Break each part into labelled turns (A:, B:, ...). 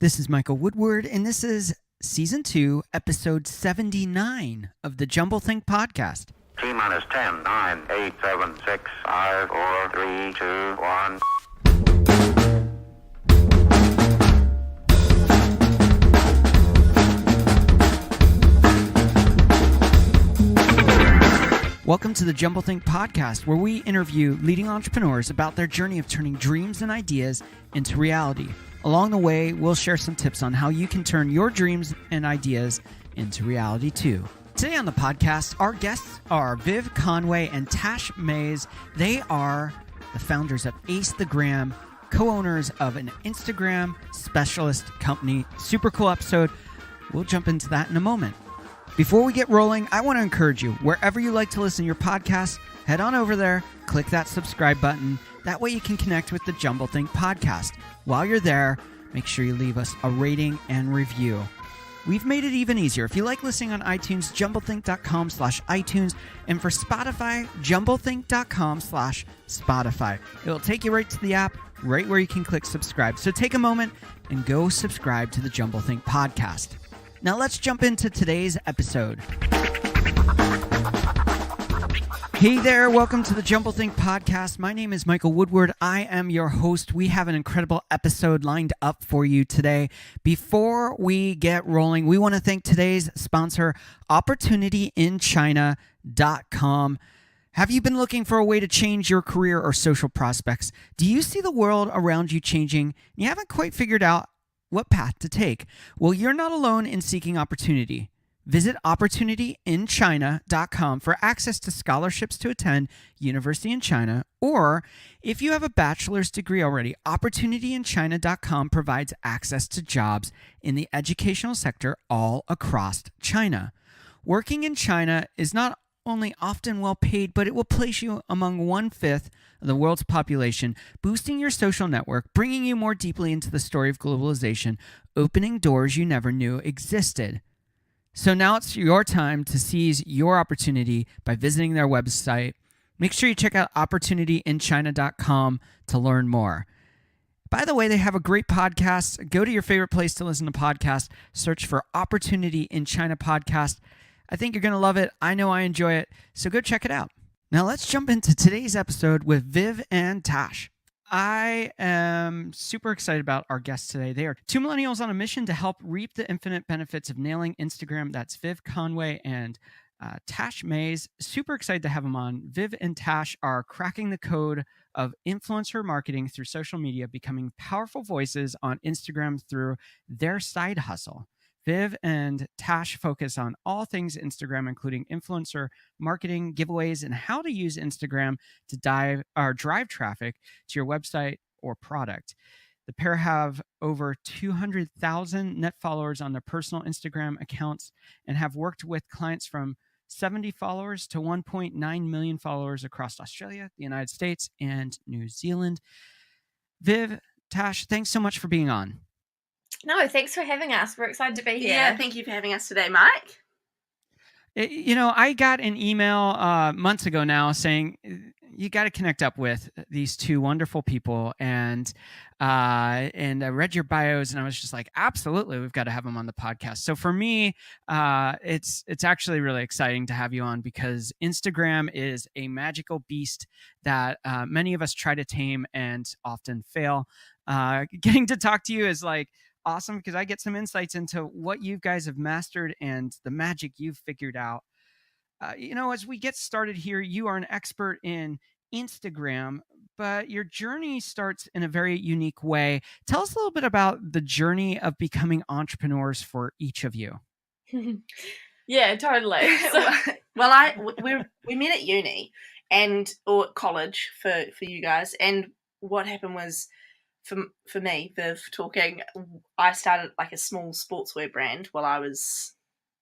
A: This is Michael Woodward, and this is Season 2, Episode 79 of the Jumble Think Podcast.
B: T-minus 10, 9, 8, 7, 6, 5, 4, 3, 2, 1.
A: Welcome to the Jumble Think Podcast, where we interview leading entrepreneurs about their journey of turning dreams and ideas into reality. Along the way, we'll share some tips on how you can turn your dreams and ideas into reality too. Today on the podcast, our guests are Viv Conway and Tash Meys. They are the founders of Ace the Gram, co-owners of an Instagram specialist company. Super cool episode. We'll jump into that in a moment. Before we get rolling, I want to encourage you, wherever you like to listen to your podcast, head on over there, click that subscribe button. That way you can connect with the Jumble Think Podcast. While you're there, make sure you leave us a rating and review. We've made it even easier. If you like listening on iTunes, jumblethink.com/iTunes. And for Spotify, jumblethink.com/Spotify. It'll take you right to the app, right where you can click subscribe. So take a moment and go subscribe to the Jumble Think Podcast. Now let's jump into today's episode. Hey there, welcome to the Jumble Think Podcast. My name is Michael Woodward. I am your host. We have an incredible episode lined up for you today. Before we get rolling, we want to thank today's sponsor, OpportunityInChina.com. Have you been looking for a way to change your career or social prospects? Do you see the world around you changing and you haven't quite figured out what path to take? Well, you're not alone in seeking opportunity. Visit OpportunityInChina.com for access to scholarships to attend university in China, or if you have a bachelor's degree already, OpportunityInChina.com provides access to jobs in the educational sector all across China. Working in China is not only often well paid, but it will place you among 1/5 of the world's population, boosting your social network, bringing you more deeply into the story of globalization, opening doors you never knew existed. So now it's your time to seize your opportunity by visiting their website. Make sure you check out OpportunityInChina.com to learn more. By the way, they have a great podcast. Go to your favorite place to listen to podcasts. Search for Opportunity in China Podcast. I think you're going to love it. I know I enjoy it. So go check it out. Now let's jump into today's episode with Viv and Tash. I am super excited about our guests today. They are two millennials on a mission to help reap the infinite benefits of nailing Instagram. That's Viv Conway and Tash Meys. Super excited to have them on. Viv and Tash are cracking the code of influencer marketing through social media, becoming powerful voices on Instagram through their side hustle. Viv and Tash focus on all things Instagram, including influencer marketing, giveaways, and how to use Instagram to drive traffic to your website or product. The pair have over 200,000 net followers on their personal Instagram accounts and have worked with clients from 70 followers to 1.9 million followers across Australia, the United States, and New Zealand. Viv, Tash, thanks so much for being on.
C: No, thanks for having us. We're excited to be here.
D: Yeah, thank you for having us today, Mike.
A: I got an email months ago now saying you got to connect up with these two wonderful people, and I read your bios, and I was just like, absolutely, we've got to have them on the podcast. So for me, it's actually really exciting to have you on because Instagram is a magical beast that many of us try to tame and often fail. Getting to talk to you is like awesome because I get some insights into what you guys have mastered and the magic you've figured out. As we get started here, you are an expert in Instagram, but your journey starts in a very unique way. Tell us a little bit about the journey of becoming entrepreneurs for each of you.
C: Yeah, totally.
D: We met at uni or college for you guys, and what happened was, for me, Viv, talking, I started like a small sportswear brand while I was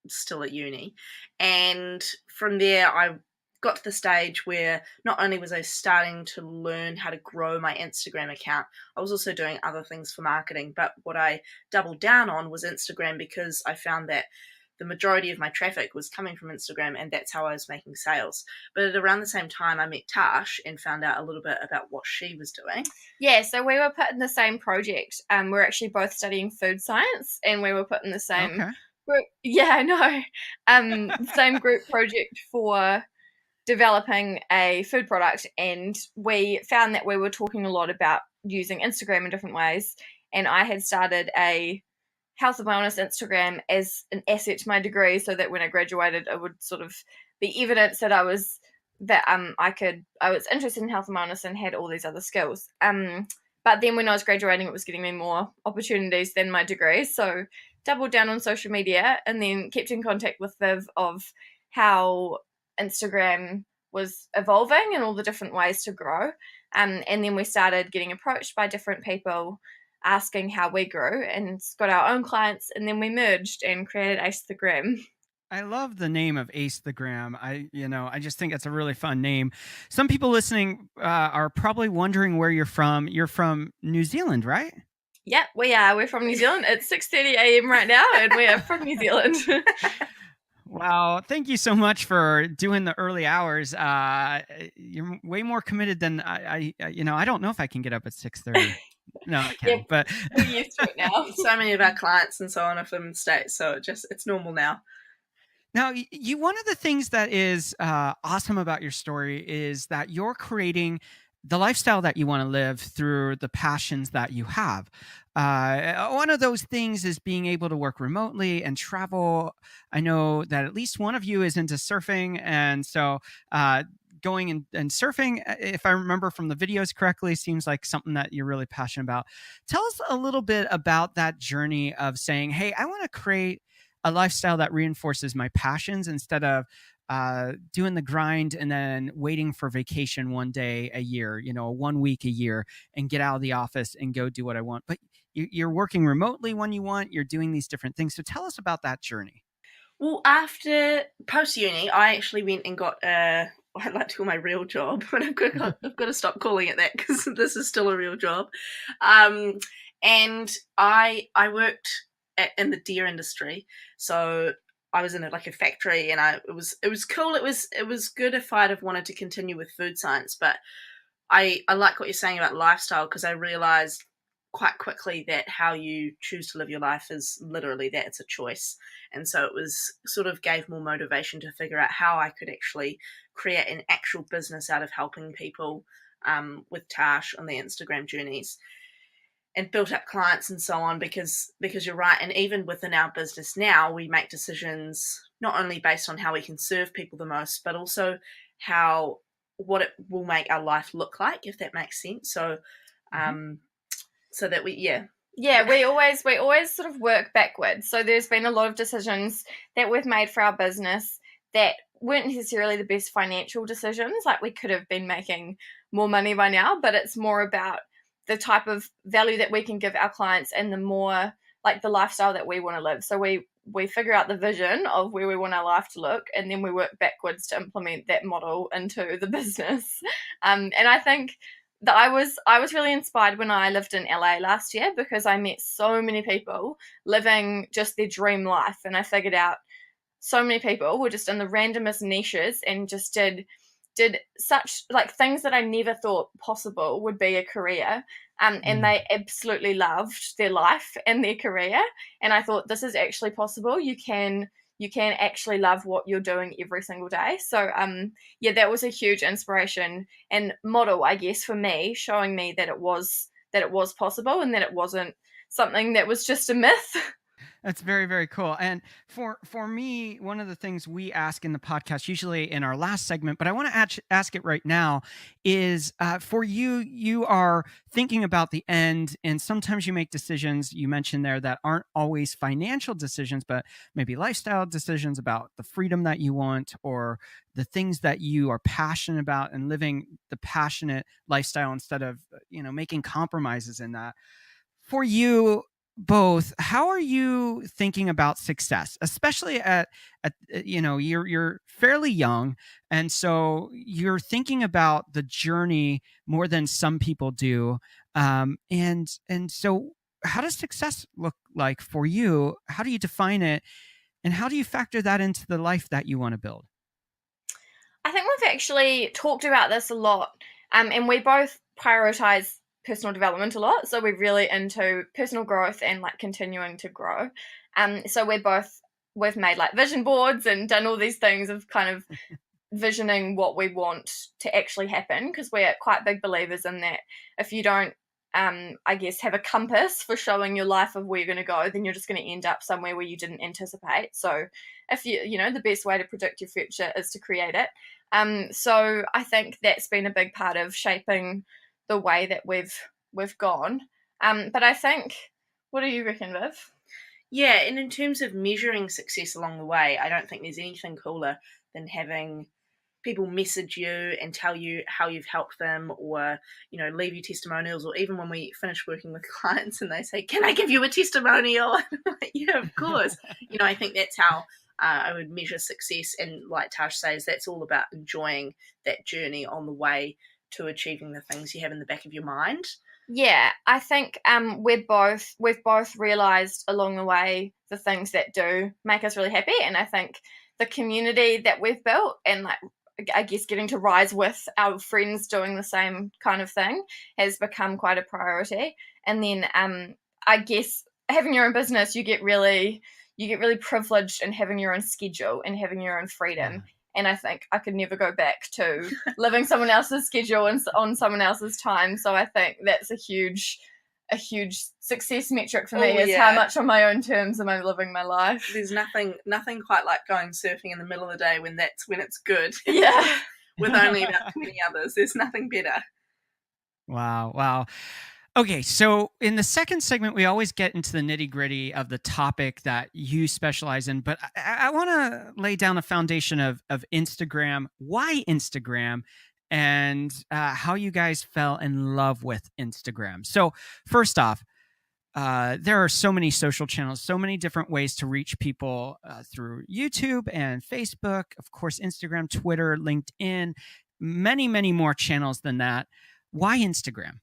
D: still at uni. And from there, I got to the stage where not only was I starting to learn how to grow my Instagram account, I was also doing other things for marketing. But what I doubled down on was Instagram because I found that the majority of my traffic was coming from Instagram, and that's how I was making sales. But at around the same time, I met Tash and found out a little bit about what she was doing.
C: Yeah, so we were put in the same project. We're actually both studying food science, and we were put in the same group. Yeah, I know. Same group project for developing a food product, and we found that we were talking a lot about using Instagram in different ways. And I had started a health and wellness Instagram as an asset to my degree, so that when I graduated, it would sort of be evidence that I was interested in health and wellness and had all these other skills. But then when I was graduating, it was getting me more opportunities than my degree. So doubled down on social media, and then kept in contact with Viv of how Instagram was evolving and all the different ways to grow. And then we started getting approached by different people asking how we grew, and got our own clients, and then we merged and created Ace the Gram.
A: I love the name of Ace the Gram. I just think it's a really fun name. Some people listening are probably wondering where you're from. You're from New Zealand, right?
C: Yeah, we are. We're from New Zealand. It's 6:30 a.m. right now, and we are from New Zealand.
A: Wow, thank you so much for doing the early hours. You're way more committed than I don't know if I can get up at 6:30. No, I can't.
C: Yeah,
A: but
C: we're used to it now.
D: So many of our clients and so on are from the States, so it's normal now.
A: Now, one of the things that is awesome about your story is that you're creating the lifestyle that you want to live through the passions that you have. One of those things is being able to work remotely and travel. I know that at least one of you is into surfing, and so going and surfing, if I remember from the videos correctly, seems like something that you're really passionate about. Tell us a little bit about that journey of saying, hey, I want to create a lifestyle that reinforces my passions instead of doing the grind and then waiting for vacation one day a year, 1 week a year, and get out of the office and go do what I want. But you're working remotely when you want, you're doing these different things. So tell us about that journey.
D: Well, after post-uni, I actually went and got I'd like to call my real job, but I've got to stop calling it that, because this is still a real job. And I worked in the deer industry, so I was in a factory, and it was cool. It was good if I'd have wanted to continue with food science, but I like what you're saying about lifestyle, because I realized quite quickly that how you choose to live your life is literally that, it's a choice. And so it was sort of gave more motivation to figure out how I could actually create an actual business out of helping people with Tash on their Instagram journeys, and built up clients and so on, because you're right. And even within our business now, we make decisions not only based on how we can serve people the most, but also what it will make our life look like, if that makes sense. So so that we
C: always sort of work backwards. So there's been a lot of decisions that we've made for our business that weren't necessarily the best financial decisions. Like, we could have been making more money by now, but it's more about the type of value that we can give our clients, and the more like the lifestyle that we want to live. So we figure out the vision of where we want our life to look, and then we work backwards to implement that model into the business. And I think that I was really inspired when I lived in LA last year, because I met so many people living just their dream life, and I figured out so many people were just in the randomest niches and just did such things that I never thought possible would be a career. And they absolutely loved their life and their career. And I thought, this is actually possible. You can actually love what you're doing every single day. So that was a huge inspiration and model, I guess, for me, showing me that it was possible, and that it wasn't something that was just a myth.
A: That's very, very cool. And for me, one of the things we ask in the podcast, usually in our last segment, but I want to ask it right now, is for you are thinking about the end, and sometimes you make decisions, you mentioned there, that aren't always financial decisions, but maybe lifestyle decisions about the freedom that you want, or the things that you are passionate about, and living the passionate lifestyle instead of, making compromises in that. For you both, how are you thinking about success, especially at you're fairly young, and so you're thinking about the journey more than some people do, and so how does success look like for you? How do you define it? And how do you factor that into the life that you want to build?
C: I think we've actually talked about this a lot, and we both prioritize personal development a lot. So we're really into personal growth and like continuing to grow. So we've made like vision boards and done all these things of kind of visioning what we want to actually happen, because we're quite big believers in that if you don't I guess have a compass for showing your life of where you're going to go, then you're just going to end up somewhere where you didn't anticipate. So if you know, the best way to predict your future is to create it. So I think that's been a big part of shaping the way that we've gone. But I think, what do you reckon, Viv?
D: Yeah, and in terms of measuring success along the way, I don't think there's anything cooler than having people message you and tell you how you've helped them, or leave you testimonials, or even when we finish working with clients and they say, can I give you a testimonial? Yeah, of course. I think that's how I would measure success. And like Tash says, that's all about enjoying that journey on the way to achieving the things you have in the back of your mind.
C: Yeah, I think we've both realised along the way the things that do make us really happy, and I think the community that we've built, and like I guess getting to rise with our friends doing the same kind of thing, has become quite a priority. And then I guess having your own business, you get really privileged in having your own schedule and having your own freedom.
A: Yeah.
C: And I think I could never go back to living someone else's schedule and on someone else's time. So I think that's a huge success metric for me, is how much on my own terms am I living my life.
D: There's nothing quite like going surfing in the middle of the day when it's good.
C: Yeah.
D: With only about 20 others. There's nothing better.
A: Wow. Okay, so in the second segment, we always get into the nitty-gritty of the topic that you specialize in, but I want to lay down a foundation of Instagram, why Instagram, and how you guys fell in love with Instagram. So first off, there are so many social channels, so many different ways to reach people through YouTube and Facebook, of course, Instagram, Twitter, LinkedIn, many, many more channels than that. Why Instagram?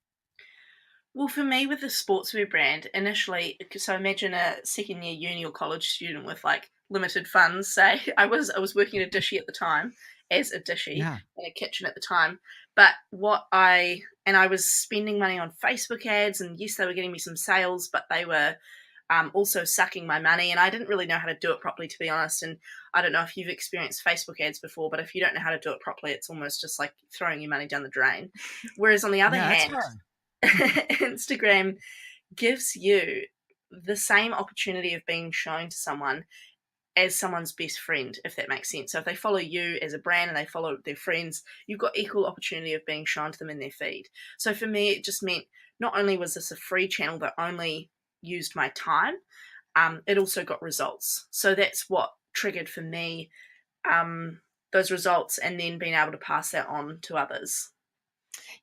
D: Well, for me, with the sportswear brand, initially, so imagine a second year uni or college student with like limited funds. Say, I was working at a dishy at the time, as a dishy in a kitchen at the time. But I was spending money on Facebook ads, and yes, they were getting me some sales, but they were also sucking my money, and I didn't really know how to do it properly, to be honest. And I don't know if you've experienced Facebook ads before, but if you don't know how to do it properly, it's almost just like throwing your money down the drain. Whereas on the other hand, Instagram gives you the same opportunity of being shown to someone as someone's best friend, if that makes sense. So if they follow you as a brand and they follow their friends, you've got equal opportunity of being shown to them in their feed. So for me, it just meant not only was this a free channel that only used my time, it also got results. So that's what triggered for me those results, and then being able to pass that on to others.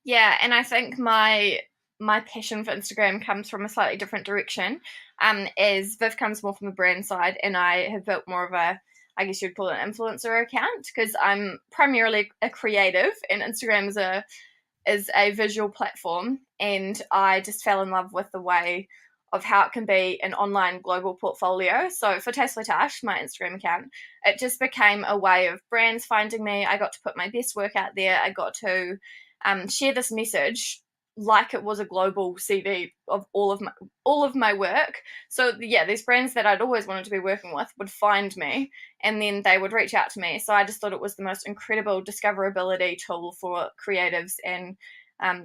C: Yeah, and I think my passion for Instagram comes from a slightly different direction. As Viv comes more from the brand side, and I have built more of a, I guess you'd call it an influencer account, because I'm primarily a creative, and Instagram is a visual platform, and I just fell in love with the way of how it can be an online global portfolio. So for Tash, my Instagram account, it just became a way of brands finding me. I got to put my best work out there. I got to share this message like it was a global CV of all of my work. So yeah, these brands that I'd always wanted to be working with would find me, and then they would reach out to me. So I just thought it was the most incredible discoverability tool for creatives and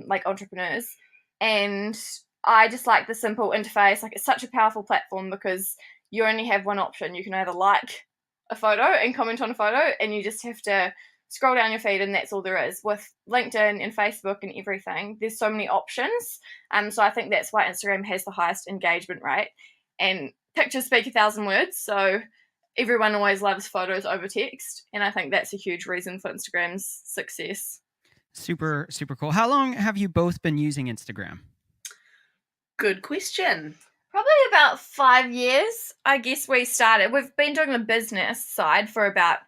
C: like entrepreneurs. And I just like the simple interface. Like, it's such a powerful platform because you only have one option. You can either like a photo and comment on a photo, and you just have to scroll down your feed, and that's all there is. With LinkedIn and Facebook and everything, there's so many options. So I think that's why Instagram has the highest engagement rate. And pictures speak 1,000 words, so everyone always loves photos over text, and I think that's a huge reason for Instagram's success.
A: Super, super cool. How long have you both been using Instagram?
D: Good question.
C: Probably about 5 years. I guess we've been doing the business side for about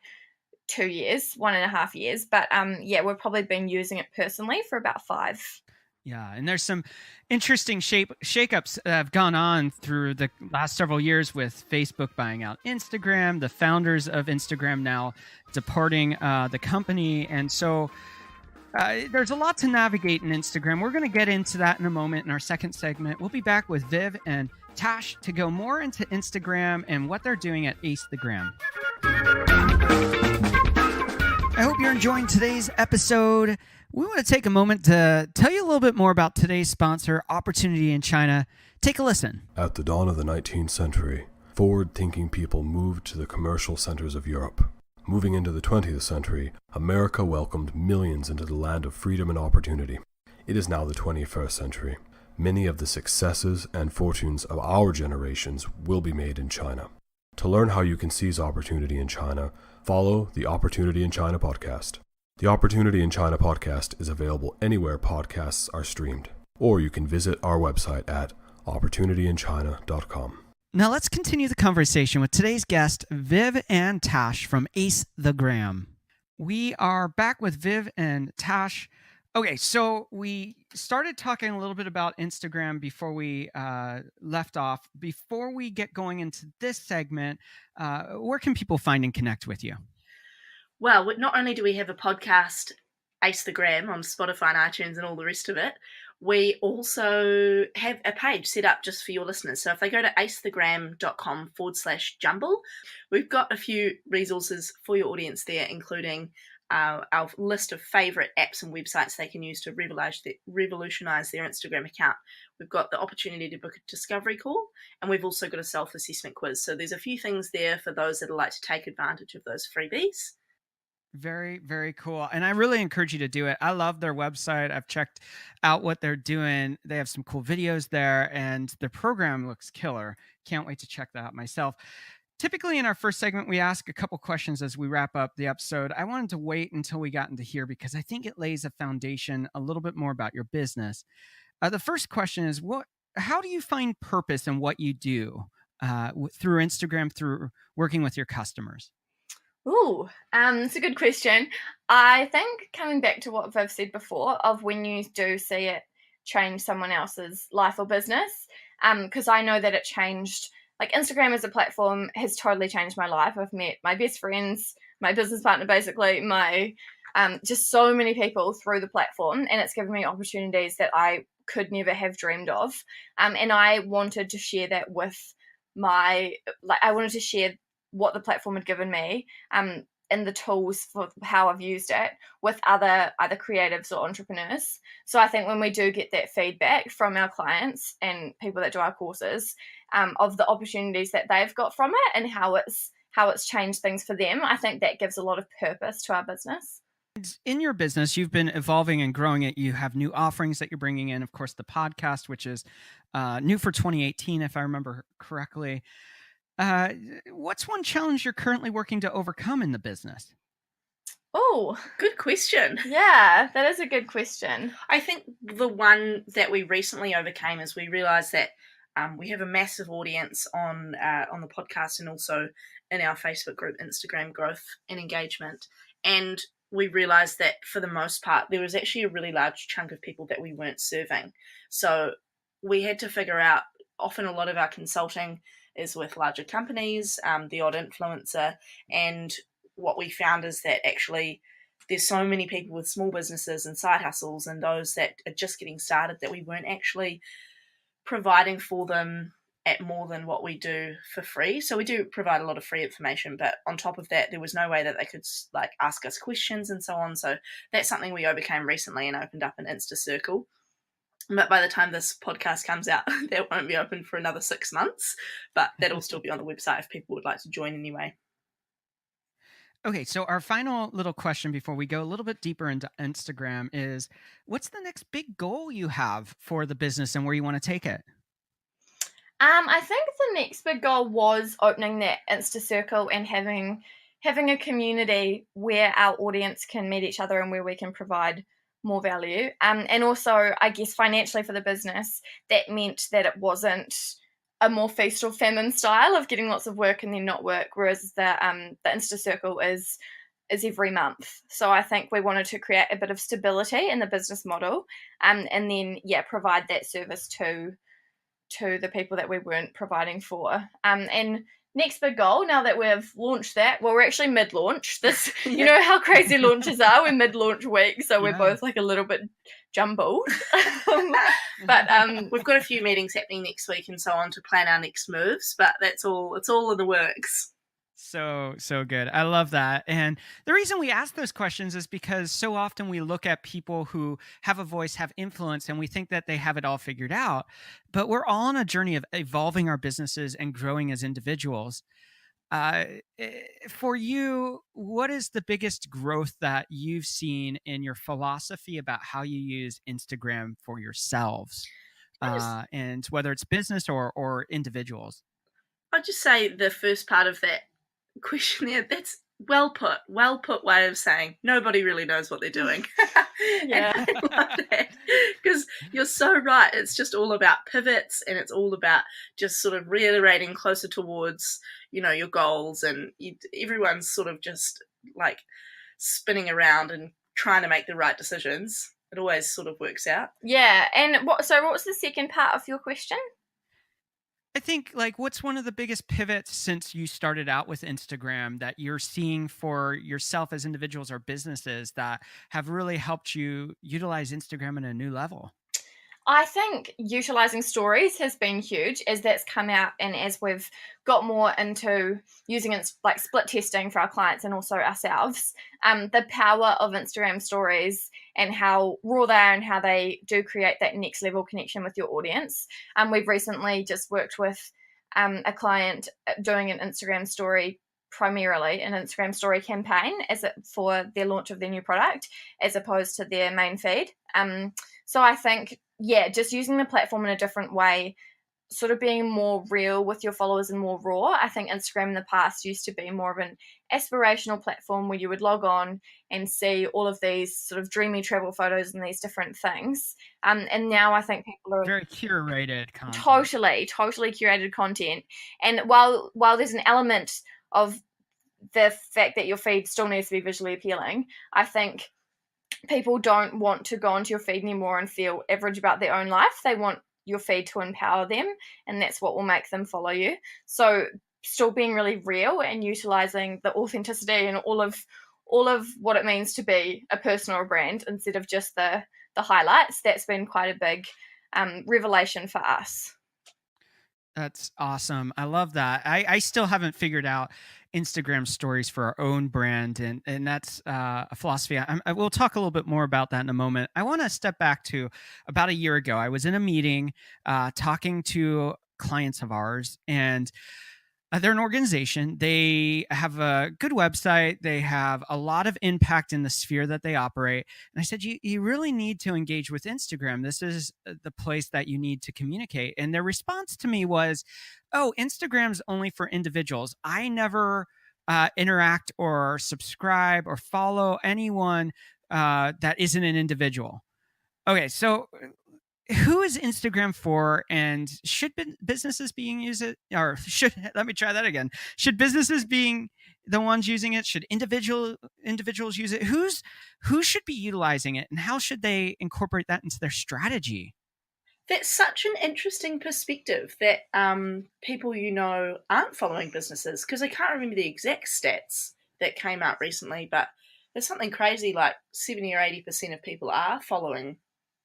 C: 2 years, 1.5 years. But yeah, we've probably been using it personally for about 5.
A: Yeah, and there's some interesting shakeups that have gone on through the last several years with Facebook buying out Instagram, the founders of Instagram now departing the company. And so there's a lot to navigate in Instagram. We're going to get into that in a moment in our second segment. We'll be back with Viv and Tash to go more into Instagram and what they're doing at Ace the Gram. I hope you're enjoying today's episode. We want to take a moment to tell you a little bit more about today's sponsor, Opportunity in China. Take a listen.
E: At the dawn of the 19th century, forward-thinking people moved to the commercial centers of Europe. Moving into the 20th century, America welcomed millions into the land of freedom and opportunity. It is now the 21st century. Many of the successes and fortunes of our generations will be made in China. To learn how you can seize opportunity in China, follow the Opportunity in China podcast. The Opportunity in China podcast is available anywhere podcasts are streamed, or you can visit our website at opportunityinchina.com.
A: Now let's continue the conversation with today's guest, Viv and Tash from Ace the Gram. We are back with Viv and Tash. Okay, so we started talking a little bit about Instagram before we left off. Before we get going into this segment, where can people find and connect with you?
D: Well, not only do we have a podcast, Ace the Gram, on Spotify and iTunes and all the rest of it, we also have a page set up just for your listeners. So if they go to acethegram.com/jumble, we've got a few resources for your audience there, including our list of favourite apps and websites they can use to revolutionize their Instagram account. We've got the opportunity to book a discovery call, and we've also got a self-assessment quiz. So there's a few things there for those that would like to take advantage of those freebies.
A: Very, very cool. And I really encourage you to do it. I love their website. I've checked out what they're doing. They have some cool videos there, and their program looks killer. Can't wait to check that out myself. Typically in our first segment, we ask a couple questions as we wrap up the episode. I wanted to wait until we got into here because I think it lays a foundation a little bit more about your business. The first question is, how do you find purpose in what you do through Instagram, through working with your customers?
C: Ooh, it's a good question. I think coming back to what Viv said before, of when you do see it change someone else's life or business, because I know that it changed. Like, Instagram as a platform has totally changed my life. I've met my best friends, my business partner, basically, my just so many people through the platform, and it's given me opportunities that I could never have dreamed of. And I wanted to share that with I wanted to share what the platform had given me, and the tools for how I've used it with other either creatives or entrepreneurs. So I think when we do get that feedback from our clients and people that do our courses, of the opportunities that they've got from it and how it's changed things for them, I think that gives a lot of purpose to our business.
A: In your business, you've been evolving and growing it. You have new offerings that you're bringing in. Of course, the podcast, which is new for 2018, if I remember correctly. What's one challenge you're currently working to overcome in the business?
D: Oh, good question.
C: Yeah, that is a good question.
D: I think the one that we recently overcame is we realised that we have a massive audience on the podcast and also in our Facebook group, Instagram Growth and Engagement. And we realised that for the most part, there was actually a really large chunk of people that we weren't serving. So we had to figure out, often a lot of our consulting is with larger companies, the odd influencer, and what we found is that actually there's so many people with small businesses and side hustles and those that are just getting started that we weren't actually providing for them at more than what we do for free. So we do provide a lot of free information, but on top of that, there was no way that they could ask us questions and so on. So that's something we overcame recently and opened up an Insta Circle. But by the time this podcast comes out, that won't be open for another 6 months, but that'll still be on the website if people would like to join anyway.
A: Okay, so our final little question before we go a little bit deeper into Instagram is, what's the next big goal you have for the business and where you want to take it?
C: I think the next big goal was opening that Insta Circle and having a community where our audience can meet each other and where we can provide more value. And also, I guess, financially for the business, that meant that it wasn't a more feast or famine style of getting lots of work and then not work, whereas the Insta Circle is is every month. So I think we wanted to create a bit of stability in the business model, and then provide that service to the people that we weren't providing for. And next big goal, now that we've launched that, well, we're actually mid-launch. This, you know how crazy launches are. We're mid-launch week, so we're both like a little bit jumbled. But
D: we've got a few meetings happening next week and so on to plan our next moves. But it's all in the works.
A: So good. I love that. And the reason we ask those questions is because so often we look at people who have a voice, have influence, and we think that they have it all figured out. But we're all on a journey of evolving our businesses and growing as individuals. For you, what is the biggest growth that you've seen in your philosophy about how you use Instagram for yourselves? And whether it's business or individuals?
D: I'd just say the first part of that question there, that's well put way of saying nobody really knows what they're doing.
C: Yeah.
D: And I love that, because you're so right. It's just all about pivots, and it's all about just sort of reiterating closer towards, your goals, and everyone's sort of just like spinning around and trying to make the right decisions. It always sort of works out.
C: Yeah. And what was the second part of your question?
A: I think, like, what's one of the biggest pivots since you started out with Instagram that you're seeing for yourself as individuals or businesses that have really helped you utilize Instagram at a new level?
C: I think utilizing stories has been huge as that's come out, and as we've got more into using it like split testing for our clients and also ourselves. The power of Instagram stories and how raw they are and how they do create that next level connection with your audience. We've recently just worked with a client doing an Instagram story, primarily an Instagram story campaign for their launch of their new product, as opposed to their main feed. So I think, just using the platform in a different way, sort of being more real with your followers and more raw. I think Instagram in the past used to be more of an aspirational platform where you would log on and see all of these sort of dreamy travel photos and these different things. And now I think people are
A: very curated content.
C: Totally curated content. And while there's an element of the fact that your feed still needs to be visually appealing, I think people don't want to go onto your feed anymore and feel average about their own life. They want your feed to empower them, and that's what will make them follow you. So still being really real and utilizing the authenticity and all of what it means to be a person or a brand instead of just the highlights. That's been quite a big revelation for us.
A: That's awesome. I love that. I still haven't figured out Instagram stories for our own brand, and that's a philosophy. I will talk a little bit more about that in a moment. I want to step back to about a year ago. I was in a meeting talking to clients of ours, and they're an organization. They have a good website. They have a lot of impact in the sphere that they operate. And I said, you really need to engage with Instagram. This is the place that you need to communicate. And their response to me was, oh, Instagram's only for individuals. I never interact or subscribe or follow anyone that isn't an individual. Okay, so who is Instagram for, and should businesses being use it, or let me try that again. Should businesses being the ones using it? Should individuals use it? Who should be utilizing it, and how should they incorporate that into their strategy?
D: That's such an interesting perspective that people aren't following businesses, because I can't remember the exact stats that came out recently, but there's something crazy like 70 or 80% of people are following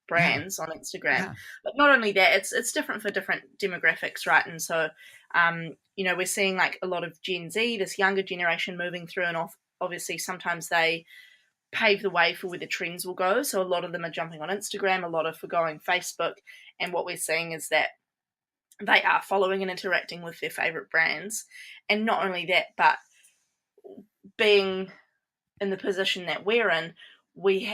D: brands on Instagram. Yeah. But not only that, it's different for different demographics, right? And so we're seeing like a lot of Gen Z, this younger generation, moving through, and obviously sometimes they pave the way for where the trends will go. So a lot of them are jumping on Instagram, a lot are forgoing Facebook, and what we're seeing is that they are following and interacting with their favorite brands. And not only that, but being in the position that we're in, we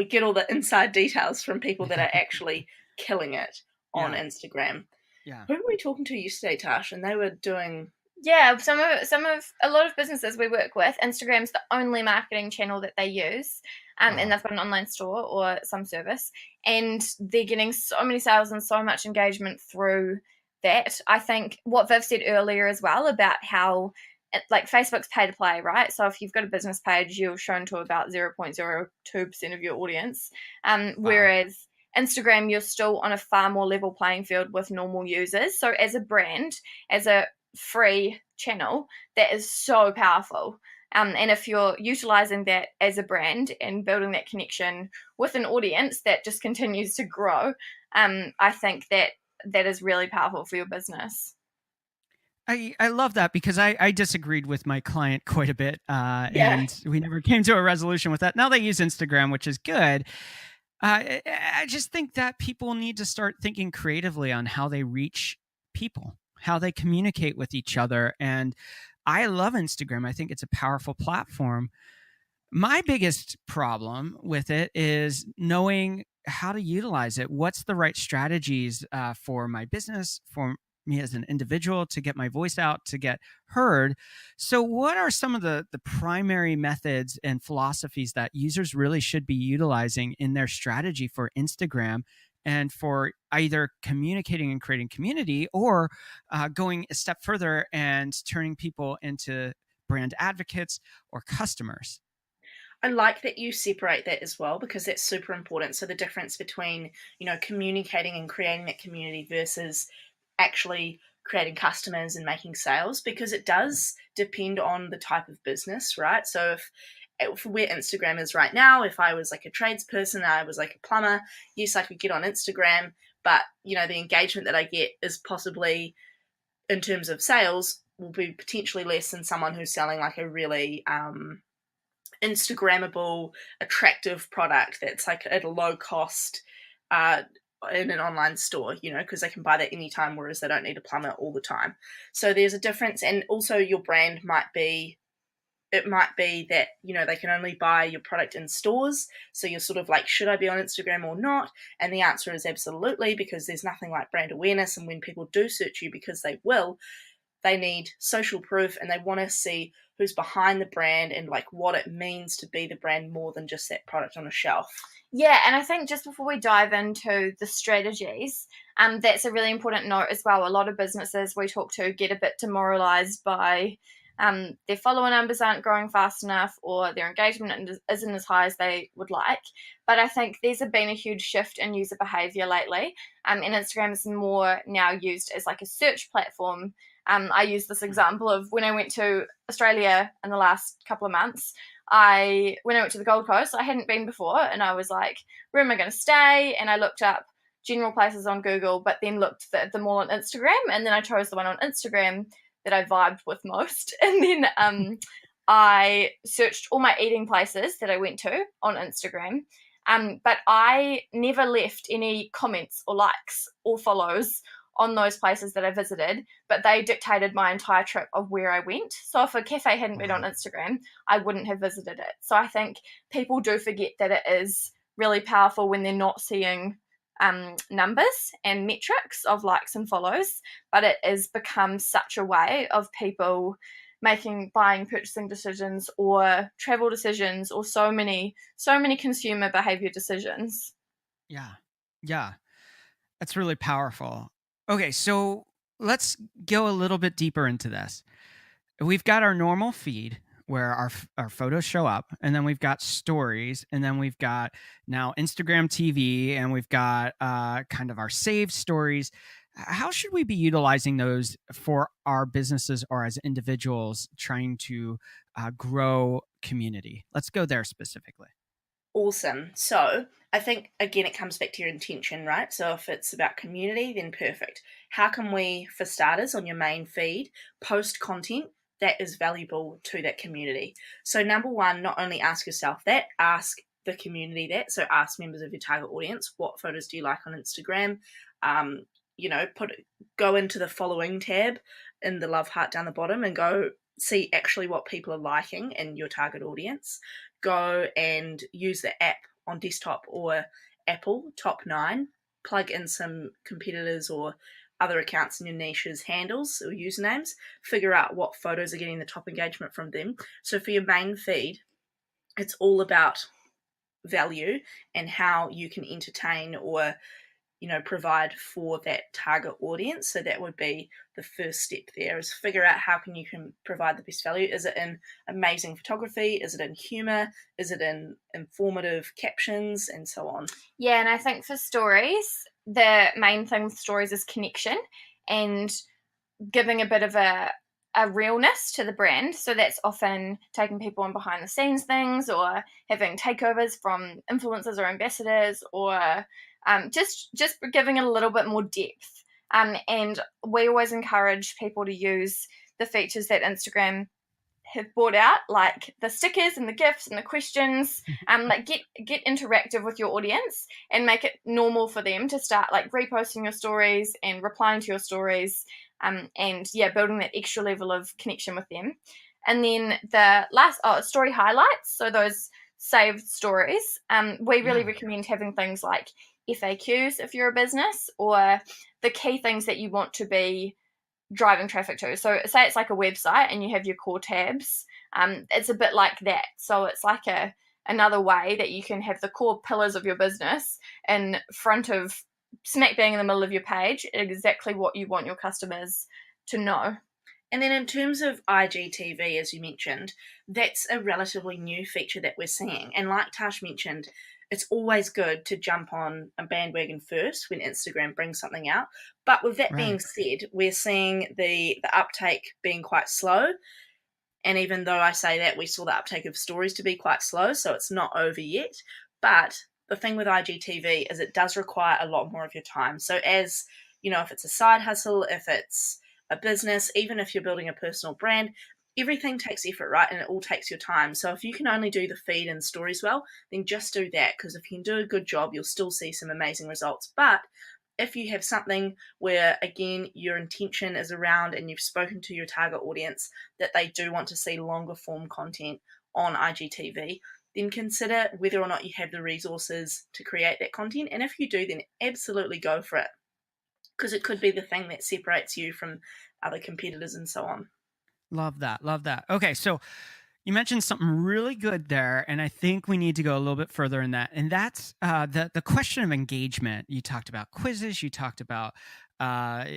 D: get all the inside details from people that are actually killing it on Instagram. Yeah. Who were we talking to yesterday, Tash? And they were doing...
C: Yeah, a lot of businesses we work with, Instagram's the only marketing channel that they use, and they've got an online store or some service, and they're getting so many sales and so much engagement through that. I think what Viv said earlier as well about how like Facebook's pay to play, right? So if you've got a business page, you're shown to about 0.02% of your audience. Whereas Instagram, you're still on a far more level playing field with normal users. So as a brand, as a free channel, that is so powerful. And if you're utilizing that as a brand and building that connection with an audience that just continues to grow, I think that is really powerful for your business.
A: I love that because I disagreed with my client quite a bit, and we never came to a resolution with that. Now they use Instagram, which is good. I just think that people need to start thinking creatively on how they reach people, how they communicate with each other. And I love Instagram. I think it's a powerful platform. My biggest problem with it is knowing how to utilize it. What's the right strategies for my business, for me as an individual, to get my voice out, to get heard? So what are some of the primary methods and philosophies that users really should be utilizing in their strategy for Instagram and for either communicating and creating community, or going a step further and turning people into brand advocates or customers?
D: I like that you separate that as well, because that's super important. So the difference between, communicating and creating that community versus actually creating customers and making sales, because it does depend on the type of business, right? So if where Instagram is right now, if I was like a tradesperson, I was like a plumber, yes, I could get on Instagram, but the engagement that I get is possibly, in terms of sales, will be potentially less than someone who's selling like a really Instagrammable, attractive product that's like at a low cost in an online store, because they can buy that anytime, whereas they don't need a plumber all the time. So there's a difference. And also your brand might be that, they can only buy your product in stores. So you're sort of like, should I be on Instagram or not? And the answer is absolutely, because there's nothing like brand awareness. And when people do search you, because they need social proof, and they want to see who's behind the brand and like what it means to be the brand more than just that product on a shelf.
C: Yeah, and I think just before we dive into the strategies, that's a really important note as well. A lot of businesses we talk to get a bit demoralized by their follower numbers aren't growing fast enough, or their engagement isn't as high as they would like. But I think there's been a huge shift in user behavior lately, and Instagram is more now used as like a search platform. I use this example of when I went to Australia in the last couple of months. When I went to the Gold Coast, I hadn't been before, and I was like, where am I going to stay? And I looked up general places on Google, but then looked at them all on Instagram, and then I chose the one on Instagram that I vibed with most. And then I searched all my eating places that I went to on Instagram, but I never left any comments or likes or follows on those places that I visited, but they dictated my entire trip of where I went. So if a cafe hadn't been on Instagram, I wouldn't have visited it. So I think people do forget that it is really powerful when they're not seeing numbers and metrics of likes and follows, but it has become such a way of people making buying, purchasing decisions or travel decisions, or so many consumer behavior decisions.
A: Yeah, that's really powerful. Okay, so let's go a little bit deeper into this. We've got our normal feed where our photos show up, and then we've got stories, and then we've got now Instagram TV, and we've got kind of our saved stories. How should we be utilizing those for our businesses or as individuals trying to grow community? Let's go there specifically.
D: Awesome. So I think, again, it comes back to your intention, right? So if it's about community, then perfect. How can we, for starters, on your main feed, post content that is valuable to that community? So number one, not only ask yourself that, ask the community that. So ask members of your target audience, what photos do you like on Instagram? Go into the following tab in the love heart down the bottom and go see actually what people are liking in your target audience. Go and use the app on desktop or Apple, top 9, plug in some competitors or other accounts in your niche's handles or usernames, figure out what photos are getting the top engagement from them. So for your main feed, it's all about value and how you can entertain or provide for that target audience. So that would be the first step there, is figure out how you can provide the best value. Is it in amazing photography? Is it in humor? Is it in informative captions, and so on?
C: Yeah, and I think for stories, the main thing with stories is connection and giving a bit of a realness to the brand. So that's often taking people on behind the scenes things, or having takeovers from influencers or ambassadors, or just giving it a little bit more depth. And we always encourage people to use the features that Instagram have brought out, like the stickers and the gifs and the questions. Like get interactive with your audience and make it normal for them to start like reposting your stories and replying to your stories. And building that extra level of connection with them. And then the last story highlights, so those saved stories. We really recommend having things like FAQs if you're a business, or the key things that you want to be driving traffic to. So say it's like a website and you have your core tabs. It's a bit like that. So it's like another way that you can have the core pillars of your business in front of, smack bang in the middle of your page, exactly what you want your customers to know.
D: And then in terms of IGTV, as you mentioned, that's a relatively new feature that we're seeing. And like Tash mentioned, it's always good to jump on a bandwagon first when Instagram brings something out. But with that being said, we're seeing the uptake being quite slow. And even though I say that, we saw the uptake of stories to be quite slow, so it's not over yet. But the thing with IGTV is it does require a lot more of your time. So as, if it's a side hustle, if it's a business, even if you're building a personal brand, everything takes effort, right? And it all takes your time. So if you can only do the feed and stories well, then just do that, because if you can do a good job, you'll still see some amazing results. But if you have something where, again, your intention is around and you've spoken to your target audience that they do want to see longer form content on IGTV, then consider whether or not you have the resources to create that content. And if you do, then absolutely go for it, because it could be the thing that separates you from other competitors and so on.
A: Love that. Love that. Okay, so you mentioned something really good there, and I think we need to go a little bit further in that. And that's the question of engagement. You talked about quizzes. You talked about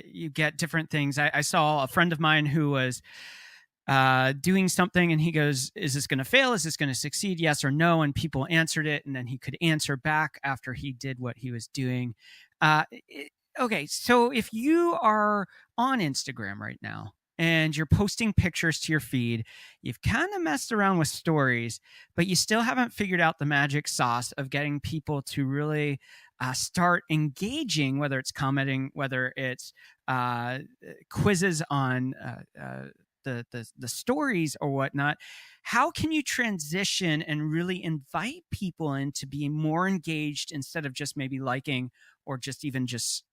A: you get different things. I saw a friend of mine who was doing something, and he goes, is this going to fail? Is this going to succeed? Yes or no? And people answered it, and then he could answer back after he did what he was doing. Okay, so if you are on Instagram right now and you're posting pictures to your feed, you've kind of messed around with stories, but you still haven't figured out the magic sauce of getting people to really start engaging, whether it's commenting, whether it's quizzes on the stories or whatnot. How can you transition and really invite people in to be more engaged instead of just maybe liking or just even just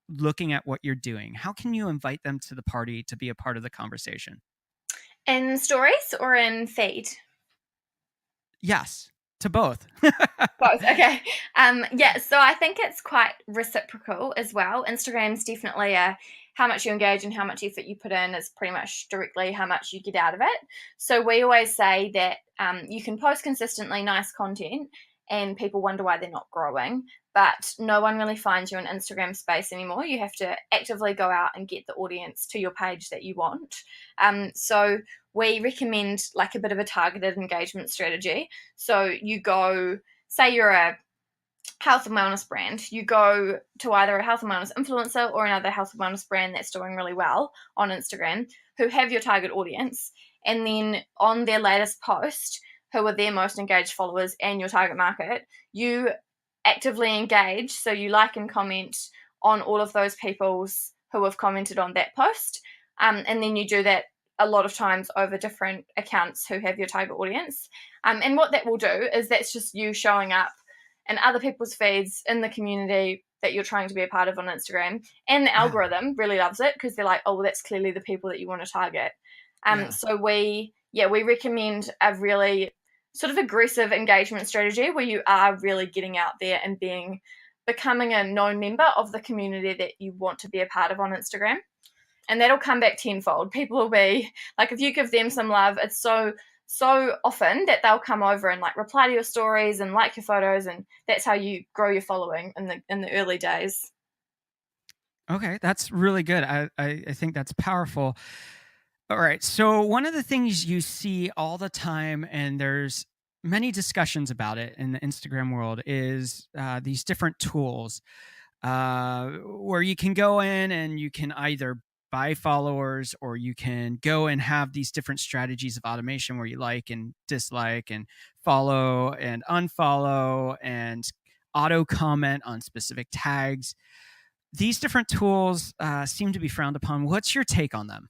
A: looking at what you're doing? How can you invite them to the party to be a part of the conversation?
C: In stories or in feed?
A: Yes, to both.
C: Both. Okay. So I think it's quite reciprocal as well. Instagram's definitely how much you engage and how much effort you put in is pretty much directly how much you get out of it. So we always say that you can post consistently nice content and people wonder why they're not growing, but no one really finds you in Instagram space anymore. You have to actively go out and get the audience to your page that you want. So we recommend like a bit of a targeted engagement strategy. So you go, say you're a health and wellness brand, you go to either a health and wellness influencer or another health and wellness brand that's doing really well on Instagram, who have your target audience, and then on their latest post, who are their most engaged followers and your target market, you actively engage. So you like and comment on all of those people's who have commented on that post. And then you do that a lot of times over different accounts who have your target audience. And what that will do is that's just you showing up in other people's feeds in the community that you're trying to be a part of on Instagram. And the algorithm really loves it because they're like, oh, well, that's clearly the people that you want to target. So we recommend a really sort of aggressive engagement strategy where you are really getting out there and becoming a known member of the community that you want to be a part of on Instagram. And that'll come back tenfold. People will be like, if you give them some love, it's so often that they'll come over and like reply to your stories and like your photos, and that's how you grow your following in the early days.
A: Okay, that's really good. I think that's powerful. All right. So one of the things you see all the time, and there's many discussions about it in the Instagram world, is these different tools where you can go in and you can either buy followers, or you can go and have these different strategies of automation where you like and dislike and follow and unfollow and auto comment on specific tags. These different tools seem to be frowned upon. What's your take on them?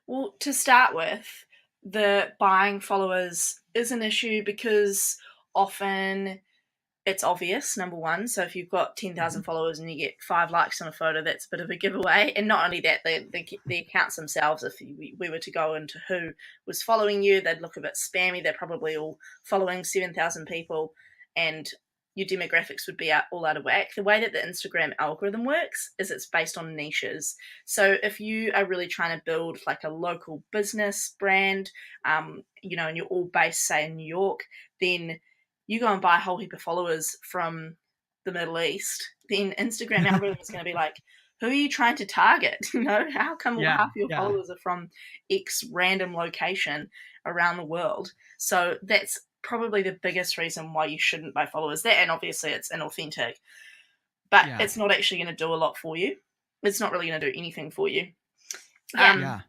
D: Well, to start with, the buying followers is an issue because often it's obvious, number one. So if you've got 10,000 followers and you get 5 likes on a photo, that's a bit of a giveaway. And not only that, the accounts themselves, if we were to go into who was following you, they'd look a bit spammy. They're probably all following 7,000 people, and your demographics would be all out of whack. The way that the Instagram algorithm works is it's based on niches. So if you are really trying to build like a local business brand, and you're all based, say, in New York, then you go and buy a whole heap of followers from the Middle East, then Instagram algorithm is going to be like, who are you trying to target? How come half your followers are from X random location around the world? So that's probably the biggest reason why you shouldn't buy followers. That, and obviously it's inauthentic, but it's not actually going to do a lot for you. It's not really going to do anything for you. And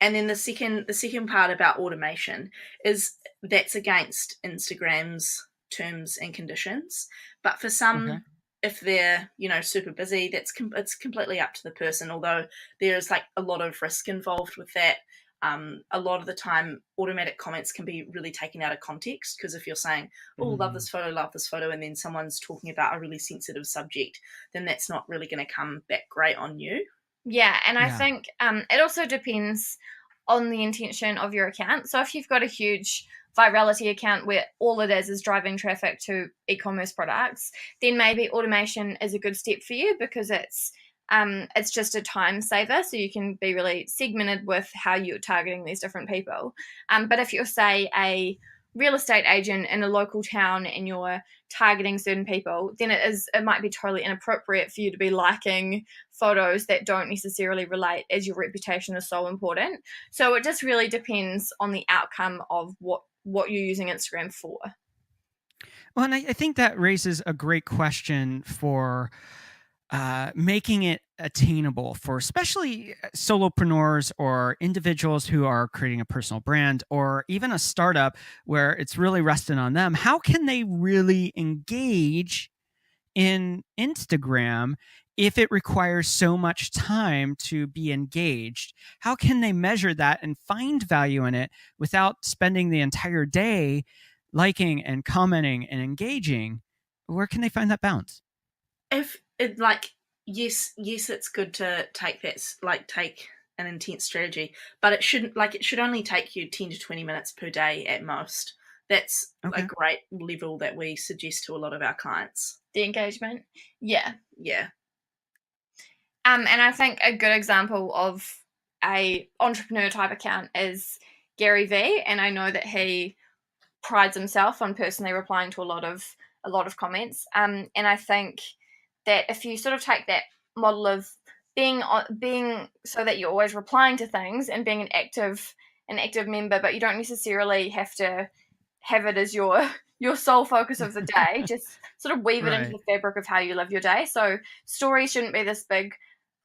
D: then the second part about automation is that's against Instagram's terms and conditions. But for some, if they're super busy, it's completely up to the person. Although there's like a lot of risk involved with that. A lot of the time, automatic comments can be really taken out of context, because if you're saying, "Oh, love this photo," and then someone's talking about a really sensitive subject, then that's not really going to come back great on you.
C: Yeah, and I think it also depends on the intention of your account. So if you've got a huge virality account where all it is driving traffic to e-commerce products, then maybe automation is a good step for you, because it's just a time saver, so you can be really segmented with how you're targeting these different people. But if you're, say, a real estate agent in a local town and you're targeting certain people, then it might be totally inappropriate for you to be liking photos that don't necessarily relate, as your reputation is so important. So it just really depends on the outcome of what you're using Instagram for.
A: Well, and I think that raises a great question for making it attainable for especially solopreneurs or individuals who are creating a personal brand, or even a startup where it's really resting on them. How can they really engage in Instagram if it requires so much time to be engaged? How can they measure that and find value in it without spending the entire day liking and commenting and engaging? Where can they find that balance?
D: If it yes, it's good to take an intense strategy, but it should only take you 10 to 20 minutes per day at most. That's a great level that we suggest to a lot of our clients.
C: The engagement. Yeah. And I think a good example of a entrepreneur type account is Gary V, and I know that he prides himself on personally replying to a lot of comments. And I think that if you sort of take that model of being so that you're always replying to things and being an active member, but you don't necessarily have to have it as your sole focus of the day, just sort of weave it into the fabric of how you live your day. So stories shouldn't be this big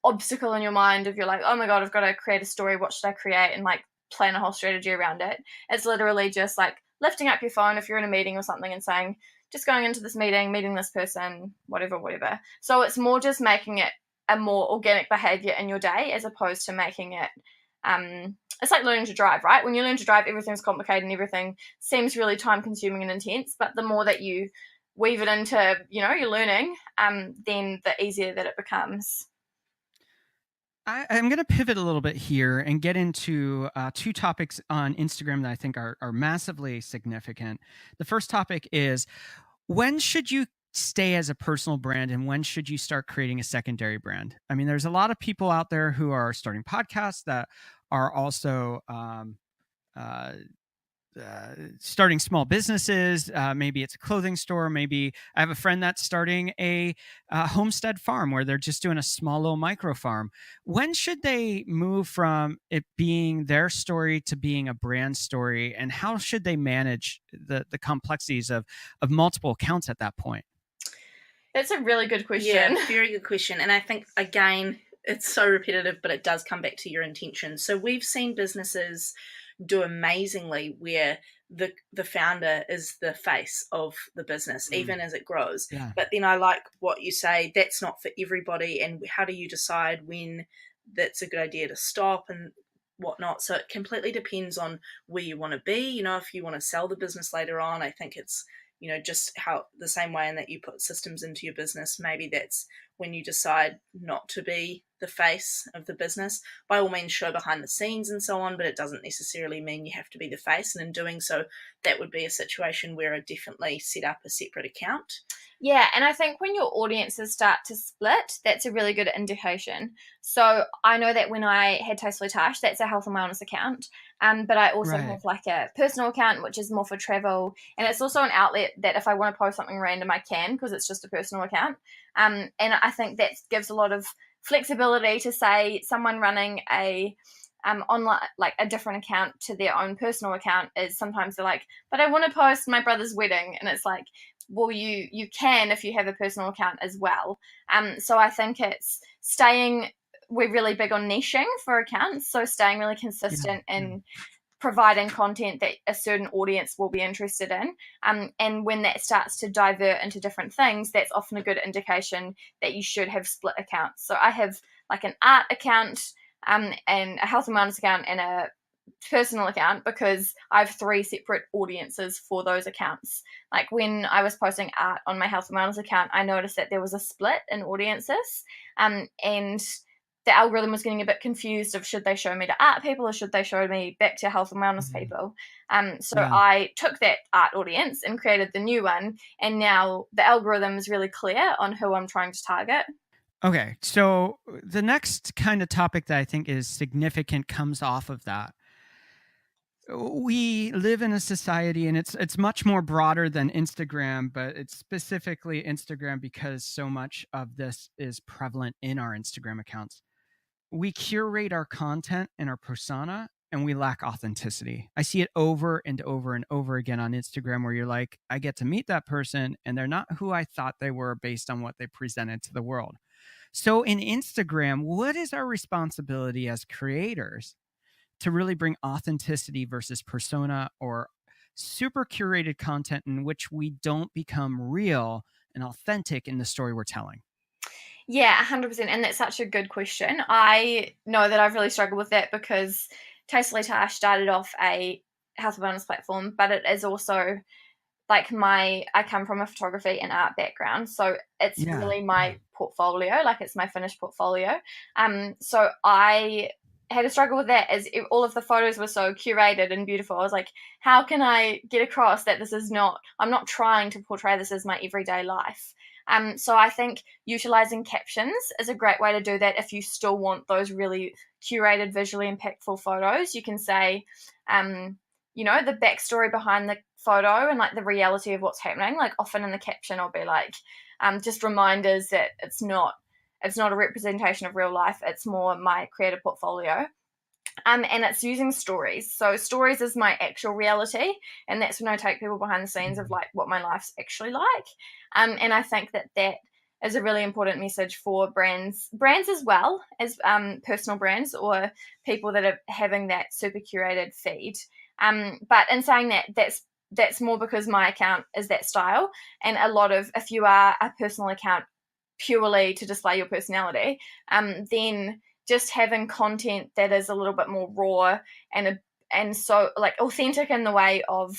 C: obstacle in your mind if you're like, oh my God, I've got to create a story. What should I create? And like plan a whole strategy around it. It's literally just like lifting up your phone if you're in a meeting or something and saying, just going into this meeting, meeting this person, whatever. So it's more just making it a more organic behavior in your day, as opposed to making it, it's like learning to drive, right? When you learn to drive, everything's complicated and everything seems really time consuming and intense. But the more that you weave it into, your learning, then the easier that it becomes.
A: I'm going to pivot a little bit here and get into two topics on Instagram that I think are massively significant. The first topic is, when should you stay as a personal brand and when should you start creating a secondary brand? I mean, there's a lot of people out there who are starting podcasts that are also starting small businesses. Maybe it's a clothing store. Maybe I have a friend that's starting a homestead farm where they're just doing a small little micro farm. When should they move from it being their story to being a brand story? And how should they manage the complexities of multiple accounts at that point?
C: That's a really good question.
D: Yeah, very good question. And I think, again, it's so repetitive, but it does come back to your intention. So we've seen businesses do amazingly where the founder is the face of the business, even as it grows.
A: Yeah.
D: But then I like what you say, that's not for everybody. And how do you decide when that's a good idea to stop and whatnot? So it completely depends on where you want to be. You know, if you want to sell the business later on, I think it's, you know, just how the same way in that you put systems into your business, maybe that's when you decide not to be the face of the business. By all means, show behind the scenes and so on, but it doesn't necessarily mean you have to be the face. And in doing so, that would be a situation where I definitely set up a separate account.
C: Yeah, and I think when your audiences start to split, that's a really good indication. So I know that when I had Tastefully Tash, that's a health and wellness account, but I also have like a personal account, which is more for travel, and it's also an outlet that if I want to post something random, I can, because it's just a personal account. And I think that gives a lot of flexibility to say someone running a online, like a different account to their own personal account is sometimes they're like, but I want to post my brother's wedding, and it's like, well, you can if you have a personal account as well. So I think it's we're really big on niching for accounts, so staying really consistent in providing content that a certain audience will be interested in. And when that starts to divert into different things, that's often a good indication that you should have split accounts. So I have like an art account, and a health and wellness account, and a personal account, because I have 3 separate audiences for those accounts. Like when I was posting art on my health and wellness account, I noticed that there was a split in audiences, and the algorithm was getting a bit confused of should they show me to art people or should they show me back to health and wellness people. I took that art audience and created the new one, and now the algorithm is really clear on who I'm trying to target.
A: Okay, so the next kind of topic that I think is significant comes off of that. We live in a society, and it's much more broader than Instagram, but it's specifically Instagram because so much of this is prevalent in our Instagram accounts. We curate our content and our persona, and we lack authenticity. I see it over and over and over again on Instagram, where you're like, I get to meet that person, and they're not who I thought they were based on what they presented to the world. So in Instagram, what is our responsibility as creators to really bring authenticity versus persona or super curated content in which we don't become real and authentic in the story we're telling?
C: Yeah, 100%. And that's such a good question. I know that I've really struggled with that because Tastefully Tash started off a health and wellness platform, but it is also like I come from a photography and art background. So it's really my portfolio, like it's my finished portfolio. So I had a struggle with that as all of the photos were so curated and beautiful. I was like, how can I get across that I'm not trying to portray this as my everyday life? So I think utilizing captions is a great way to do that. If you still want those really curated, visually impactful photos, you can say, the backstory behind the photo and like the reality of what's happening. Like often in the caption, I'll be like, just reminders that it's not a representation of real life. It's more my creative portfolio. And it's using stories. So stories is my actual reality, and that's when I take people behind the scenes of like what my life's actually like. And I think that is a really important message for brands as well as personal brands or people that are having that super curated feed. But in saying that, that's more because my account is that style, and if you are a personal account purely to display your personality, then just having content that is a little bit more raw and so like authentic in the way of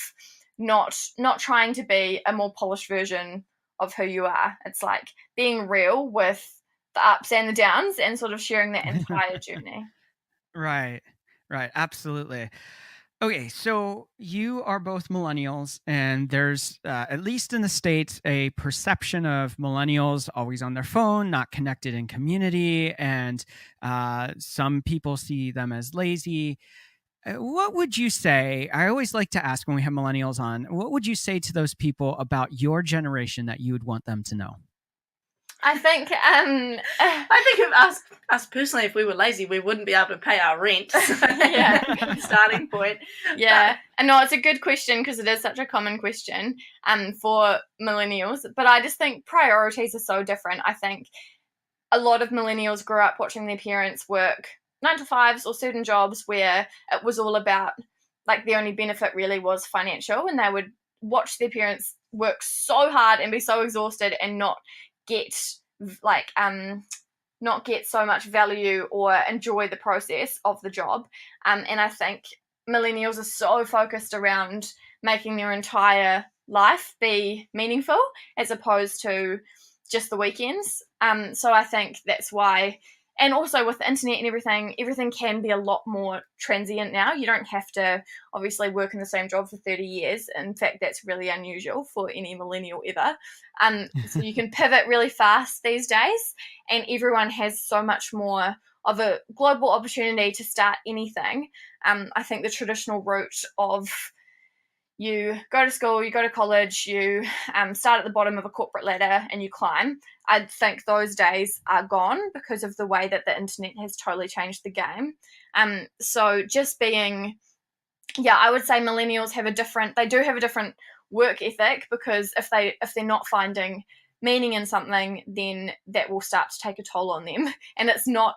C: not trying to be a more polished version of who you are. It's like being real with the ups and the downs and sort of sharing that entire journey.
A: Right. Absolutely. Okay, so you are both millennials, and there's, at least in the States, a perception of millennials always on their phone, not connected in community, and some people see them as lazy. What would you say? I always like to ask when we have millennials on, what would you say to those people about your generation that you would want them to know?
C: I think
D: I think if us personally, if we were lazy, we wouldn't be able to pay our rent. So
C: Yeah.
D: that's the starting point.
C: yeah, and no, it's a good question because it is such a common question for millennials. But I just think priorities are so different. I think a lot of millennials grew up watching their parents work 9 to 5s or certain jobs where it was all about, like, the only benefit really was financial, and they would watch their parents work so hard and be so exhausted and not get like not get so much value or enjoy the process of the job. And I think millennials are so focused around making their entire life be meaningful as opposed to just the weekends. So I think that's why, and also with the internet and everything can be a lot more transient now. You don't have to obviously work in the same job for 30 years. In fact, that's really unusual for any millennial ever. So you can pivot really fast these days, and everyone has so much more of a global opportunity to start anything. I think the traditional route of you go to school, you go to college, you start at the bottom of a corporate ladder and you climb. I think those days are gone because of the way that the internet has totally changed the game. So just being, I would say millennials have a different work ethic, because if they're not finding meaning in something, then that will start to take a toll on them. And it's not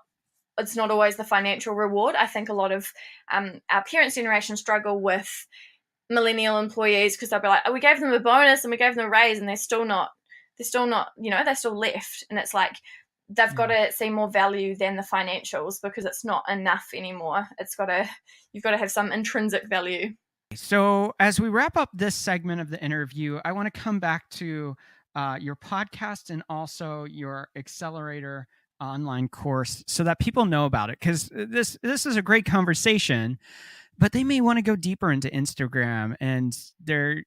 C: always the financial reward. I think a lot of our parents' generation struggle with millennial employees because they'll be like, oh, we gave them a bonus and we gave them a raise, and they're still not, they're still left. And it's like, they've got to see more value than the financials, because it's not enough anymore. You've got to have some intrinsic value.
A: So as we wrap up this segment of the interview, I want to come back to your podcast and also your accelerator online course so that people know about it, because this is a great conversation, but they may want to go deeper into Instagram and they're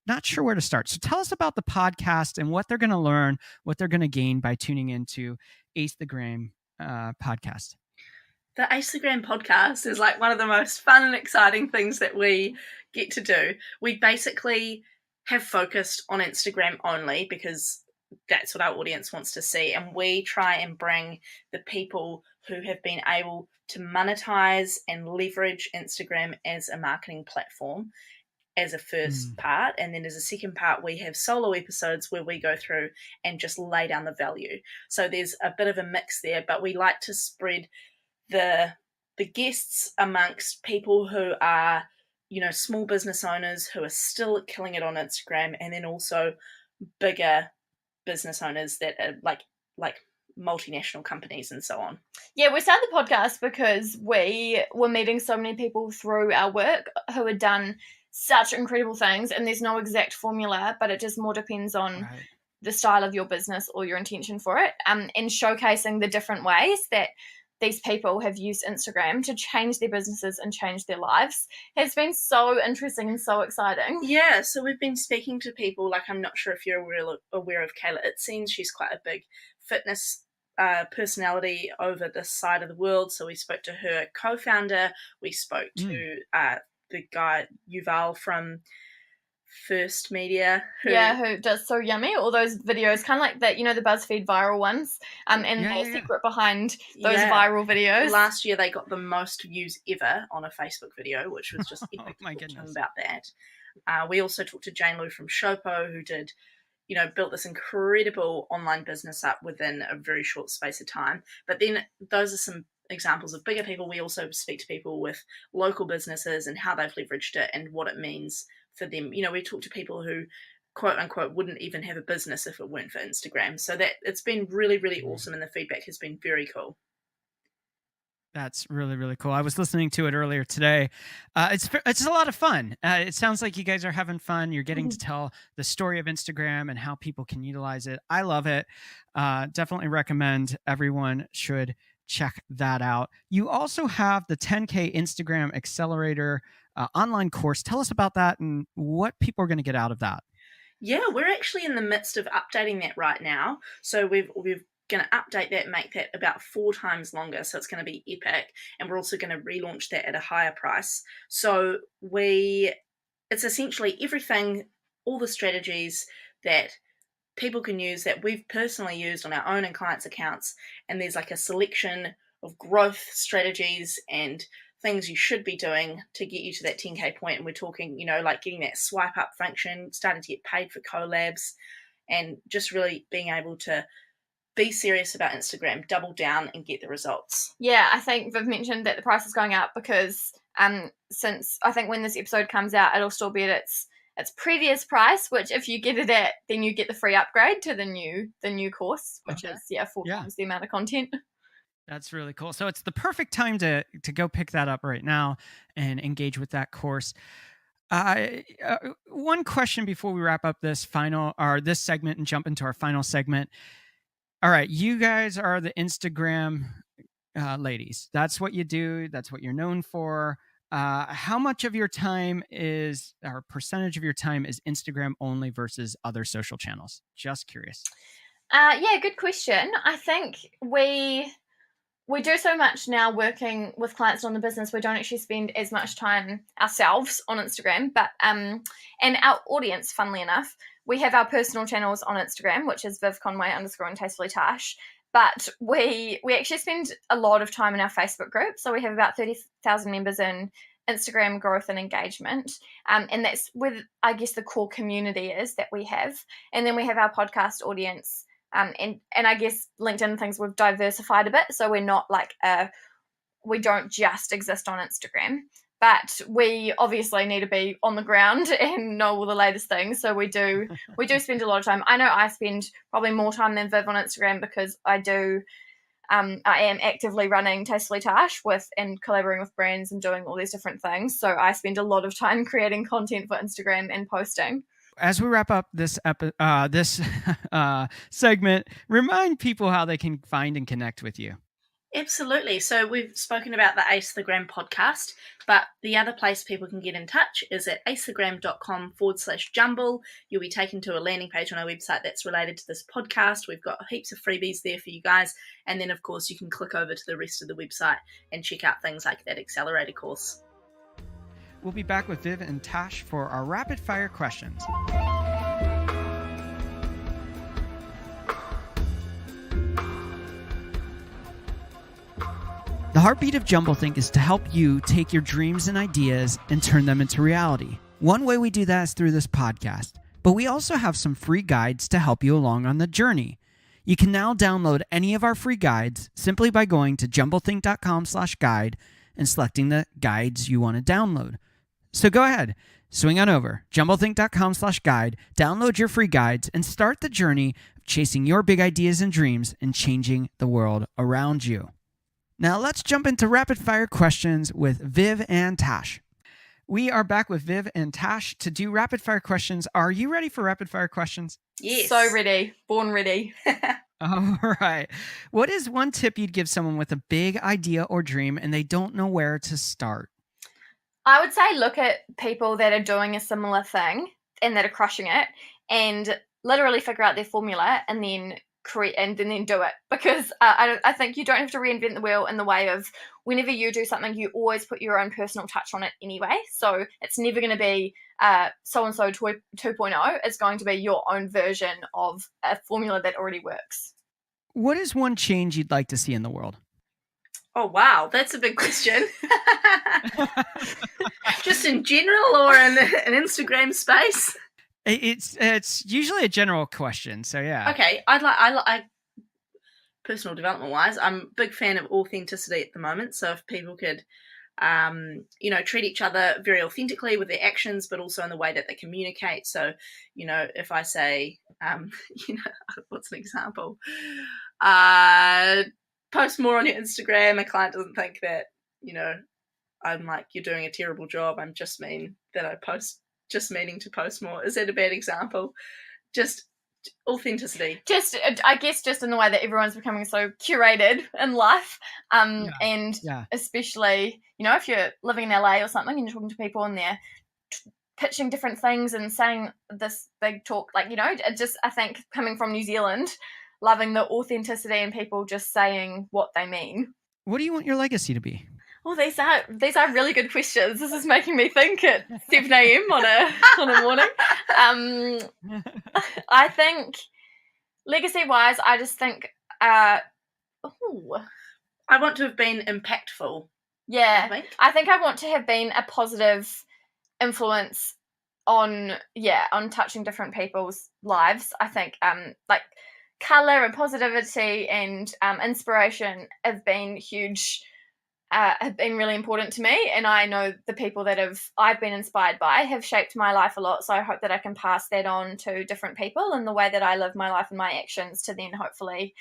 A: not sure where to start. So tell us about the podcast and what they're going to learn, what they're going to gain by tuning into Ace the Gram podcast.
D: The Ace the Gram podcast is like one of the most fun and exciting things that we get to do. We basically have focused on Instagram only because that's what our audience wants to see, and we try and bring the people who have been able to monetize and leverage Instagram as a marketing platform as a first part, and then as a second part we have solo episodes where we go through and just lay down the value. So there's a bit of a mix there, but we like to spread the guests amongst people who are, small business owners who are still killing it on Instagram, and then also bigger business owners that are like multinational companies and so on.
C: Yeah, we started the podcast because we were meeting so many people through our work who had done such incredible things, and there's no exact formula, but it just more depends on the style of your business or your intention for it, and showcasing the different ways that these people have used Instagram to change their businesses and change their lives has been so interesting and so exciting.
D: Yeah, so we've been speaking to people, like, I'm not sure if you're aware of Kayla. It seems she's quite a big fitness personality over this side of the world. So we spoke to her co-founder. We spoke to the guy Yuval from First Media,
C: who does So Yummy, all those videos, kind of like that, the BuzzFeed viral ones, and the secret behind those viral videos.
D: Last year they got the most views ever on a Facebook video, which was just epic.
C: Oh my goodness.
D: About that. We also talked to Jane Lou from Shopo, who did, built this incredible online business up within a very short space of time. But then those are some examples of bigger people. We also speak to people with local businesses and how they've leveraged it and what it means for them. We talk to people who, quote unquote, wouldn't even have a business if it weren't for Instagram. So that it's been really, really awesome, and the feedback has been very cool.
A: That's really, really cool. I was listening to it earlier today. It's a lot of fun. It sounds like you guys are having fun. You're getting to tell the story of Instagram and how people can utilize it. I love it. Definitely recommend everyone should check that out. You also have the 10K Instagram Accelerator online course. Tell us about that and what people are going to get out of that.
D: Yeah, we're actually in the midst of updating that right now. So we've going to update that, make that about 4 times longer, so it's going to be epic, and we're also going to relaunch that at a higher price. So it's essentially everything, all the strategies that people can use that we've personally used on our own and clients' accounts, and there's like a selection of growth strategies and things you should be doing to get you to that 10k point. And we're talking, like getting that swipe up function, starting to get paid for collabs, and just really being able to be serious about Instagram, double down and get the results.
C: Yeah, I think Viv mentioned that the price is going up because since I think when this episode comes out, it'll still be at its previous price, which if you get it at, then you get the free upgrade to the new course, which is 4 times the amount of content.
A: That's really cool. So it's the perfect time to go pick that up right now and engage with that course. One question before we wrap up this segment and jump into our final segment. All right, you guys are the Instagram ladies. That's what you do. That's what you're known for. How much of your time or percentage of your time is Instagram only versus other social channels? Just curious.
C: Yeah, good question. I think we do so much now working with clients on the business. We don't actually spend as much time ourselves on Instagram, but and our audience, funnily enough, we have our personal channels on Instagram, which is Viv Conway _ and Tastefully Tash. But we actually spend a lot of time in our Facebook group. So we have about 30,000 members in Instagram growth and engagement. And that's with, I guess, the core community is that we have. And then we have our podcast audience. And I guess LinkedIn things we've diversified a bit. So we're not like we don't just exist on Instagram. But we obviously need to be on the ground and know all the latest things. So we do spend a lot of time. I know I spend probably more time than Viv on Instagram because I am actively running Tastefully Tash and collaborating with brands and doing all these different things. So I spend a lot of time creating content for Instagram and posting.
A: As we wrap up this segment, remind people how they can find and connect with you.
D: Absolutely. So we've spoken about the Ace the Gram podcast, but the other place people can get in touch is at acethegram.com/jumble. You'll be taken to a landing page on our website that's related to this podcast. We've got heaps of freebies there for you guys. And then, of course, you can click over to the rest of the website and check out things like that accelerator course.
A: We'll be back with Viv and Tash for our rapid fire questions. The heartbeat of Jumblethink is to help you take your dreams and ideas and turn them into reality. One way we do that is through this podcast, but we also have some free guides to help you along on the journey. You can now download any of our free guides simply by going to jumblethink.com/guide and selecting the guides you want to download. So go ahead, swing on over, jumblethink.com/guide, download your free guides, and start the journey of chasing your big ideas and dreams and changing the world around you. Now let's jump into rapid fire questions with Viv and Tash. We are back with Viv and Tash to do rapid fire questions. Are you ready for rapid fire questions?
D: Yes.
C: So ready. Born ready.
A: All right. What is one tip you'd give someone with a big idea or dream and they don't know where to start?
C: I would say look at people that are doing a similar thing and that are crushing it and literally figure out their formula and then create and then do it, because I think you don't have to reinvent the wheel in the way of whenever you do something you always put your own personal touch on it anyway, so it's never going to be so-and-so 2.0. It's going to be your own version of a formula that already works.
A: What is one change you'd like to see in the world?
D: Oh wow, that's a big question. Just in general or in an Instagram space?
A: It's usually a general question, so yeah.
D: Okay, I personal development wise, I'm a big fan of authenticity at the moment. So if people could, treat each other very authentically with their actions, but also in the way that they communicate. So, if I say, what's an example? Post more on your Instagram. A client doesn't think that, I'm like, you're doing a terrible job. I'm just mean that I post. Just meaning to post more. Is that a bad example? Just authenticity.
C: I guess just in the way that everyone's becoming so curated in life. Especially, if you're living in LA or something and you're talking to people and they're pitching different things and saying this big talk, I think coming from New Zealand, loving the authenticity and people just saying what they mean.
A: What do you want your legacy to be?
C: Well, these are really good questions. This is making me think at 7 a.m. on a morning. I think legacy-wise, I just think,
D: I want to have been impactful.
C: Yeah, I think I want to have been a positive influence on touching different people's lives. I think like colour and positivity and inspiration have been huge. Have been really important to me, and I know the people that I've been inspired by have shaped my life a lot, so I hope that I can pass that on to different people and the way that I live my life and my actions to then hopefully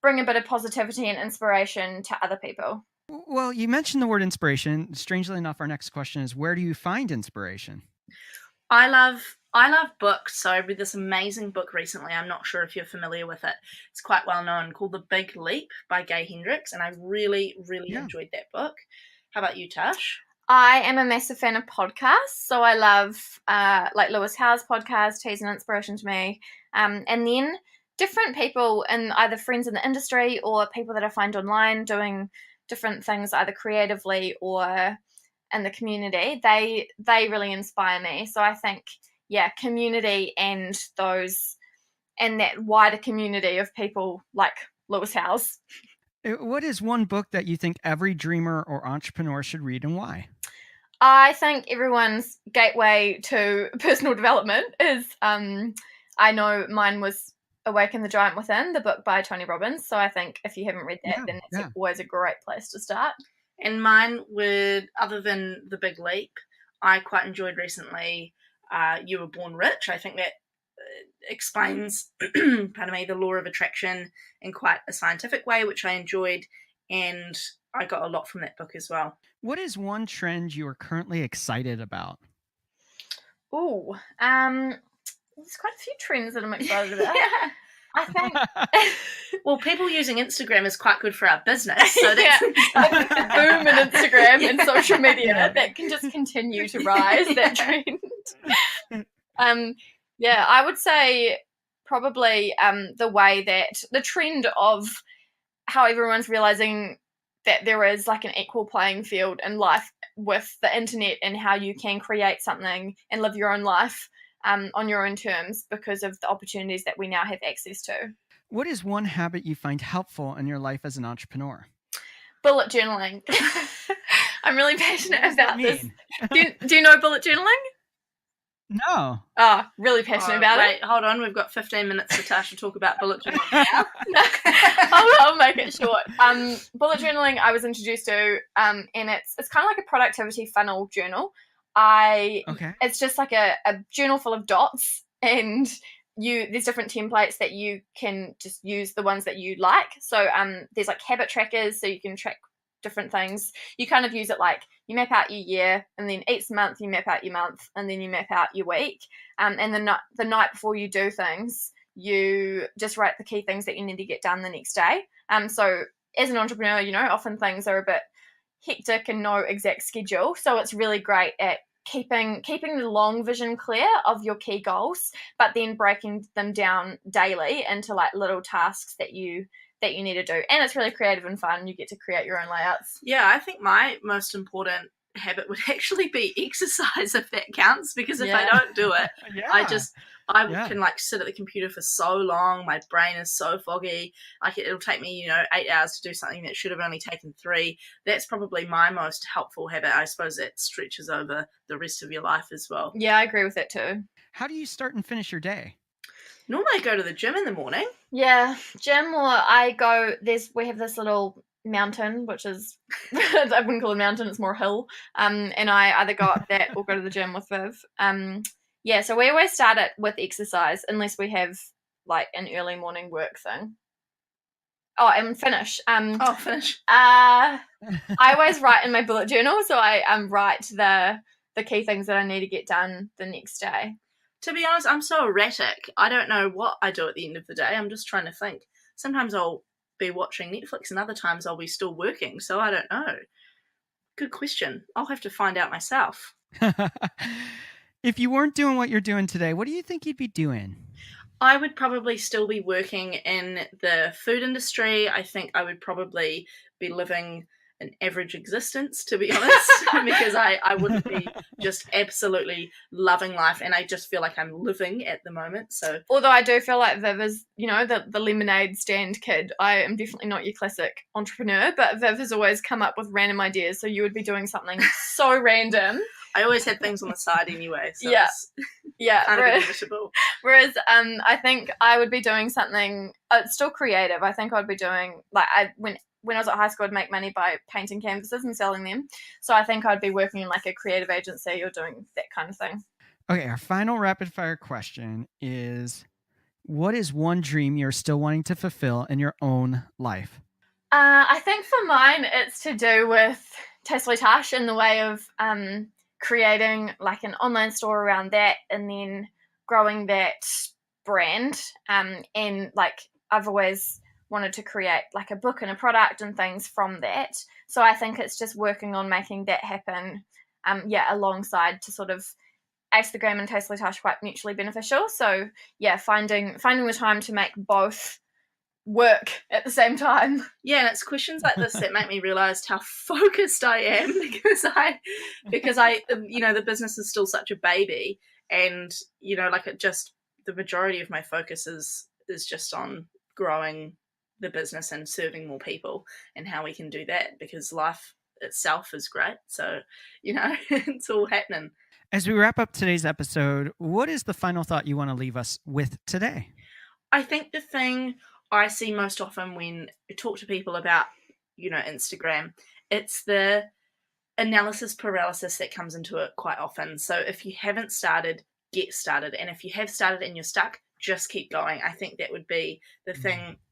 C: bring a bit of positivity and inspiration to other people.
A: Well, you mentioned the word inspiration. Strangely enough, our next question is, where do you find inspiration?
D: I love books, so I read this amazing book recently. I'm not sure if you're familiar with it. It's quite well known, called The Big Leap by Gay Hendricks, and I really, really enjoyed that book. How about you, Tash?
C: I am a massive fan of podcasts, so I love like Lewis Howe's podcast. He's an inspiration to me. And then different people, and either friends in the industry or people that I find online doing different things, either creatively or in the community, they really inspire me. So I think, community and that wider community of people like Lewis Howe's.
A: What is one book that you think every dreamer or entrepreneur should read, and why?
C: I think everyone's gateway to personal development is, I know mine was Awaken the Giant Within, the book by Tony Robbins. So I think if you haven't read that, then it's always a great place to start.
D: And mine would, other than The Big Leap, I quite enjoyed recently You Were Born Rich. I think that explains, the law of attraction in quite a scientific way, which I enjoyed, and I got a lot from that book as well.
A: What is one trend you are currently excited about?
C: Ooh, there's quite a few trends that I'm excited about.
D: Yeah.
C: I think.
D: Well, people using Instagram is quite good for our business. So that's
C: I think the boom in Instagram and social media that can just continue to rise, that trend. I would say probably the way that the trend of how everyone's realizing that there is like an equal playing field in life with the internet, and how you can create something and live your own life on your own terms because of the opportunities that we now have access to.
A: What is one habit you find helpful in your life as an entrepreneur?
C: Bullet journaling. I'm really passionate about this. Do you know bullet journaling?
A: No.
C: Oh, really passionate about it.
D: Wait, hold on. We've got 15 minutes for Tash to talk about bullet journaling now.
C: I'll make it short. Bullet journaling I was introduced to, and it's kind of like a productivity funnel journal. It's just like a journal full of dots, and there's different templates that you can just use, the ones that you like. So there's like habit trackers, so you can track different things. You kind of use it like you map out your year, and then each month you map out your month, and then you map out your week. And the night before you do things, you just write the key things that you need to get done the next day. So as an entrepreneur, often things are a bit hectic and no exact schedule. So it's really great at keeping the long vision clear of your key goals, but then breaking them down daily into like little tasks that you need to do. And it's really creative and fun. You get to create your own layouts.
D: Yeah, I think my most important habit would actually be exercise, if that counts, because if I don't do it, I can like sit at the computer for so long. My brain is so foggy. Like it'll take me, 8 hours to do something that should have only taken 3. That's probably my most helpful habit. I suppose it stretches over the rest of your life as well.
C: Yeah, I agree with that too.
A: How do you start and finish your day?
D: Normally I go to the gym in the morning.
C: Yeah, gym, or we have this little mountain, which is, I wouldn't call it a mountain, it's more a hill. And I either go up that or go to the gym with Viv. So we always start it with exercise, unless we have like an early morning work thing. Oh, and finish.
D: Finish.
C: I always write in my bullet journal, so I write the key things that I need to get done the next day.
D: To be honest, I'm so erratic. I don't know what I do at the end of the day. I'm just trying to think. Sometimes I'll be watching Netflix, and other times I'll be still working, so I don't know. Good question. I'll have to find out myself.
A: If you weren't doing what you're doing today, what do you think you'd be doing?
D: I would probably still be working in the food industry. I think I would probably be living an average existence, to be honest, because I wouldn't be just absolutely loving life, and I just feel like I'm living at the moment. So,
C: although I do feel like Viv is, the lemonade stand kid. I am definitely not your classic entrepreneur, but Viv has always come up with random ideas, so you would be doing something so random.
D: I always had things on the side anyway, so
C: yeah,
D: kind of inevitable.
C: Whereas I think I would be doing something still creative. I think I'd be doing, like, when I was at high school, I'd make money by painting canvases and selling them. So I think I'd be working in like a creative agency or doing that kind of thing.
A: Okay, our final rapid fire question is, what is one dream you're still wanting to fulfill in your own life?
C: I think for mine, it's to do with Tash in the way of creating like an online store around that, and then growing that brand. And like I've always wanted to create like a book and a product and things from that. So I think it's just working on making that happen. Alongside to sort of Instagram and Tastefully Tash quite mutually beneficial. So yeah, finding the time to make both work at the same time.
D: Yeah, and it's questions like this that make me realize how focused I am because I the business is still such a baby, and the majority of my focus is just on growing the business and serving more people, and how we can do that, because life itself is great. So, it's all happening.
A: As we wrap up today's episode, what is the final thought you want to leave us with today?
D: I think the thing I see most often when I talk to people about, Instagram, it's the analysis paralysis that comes into it quite often. So if you haven't started, get started. And if you have started and you're stuck, just keep going. I think that would be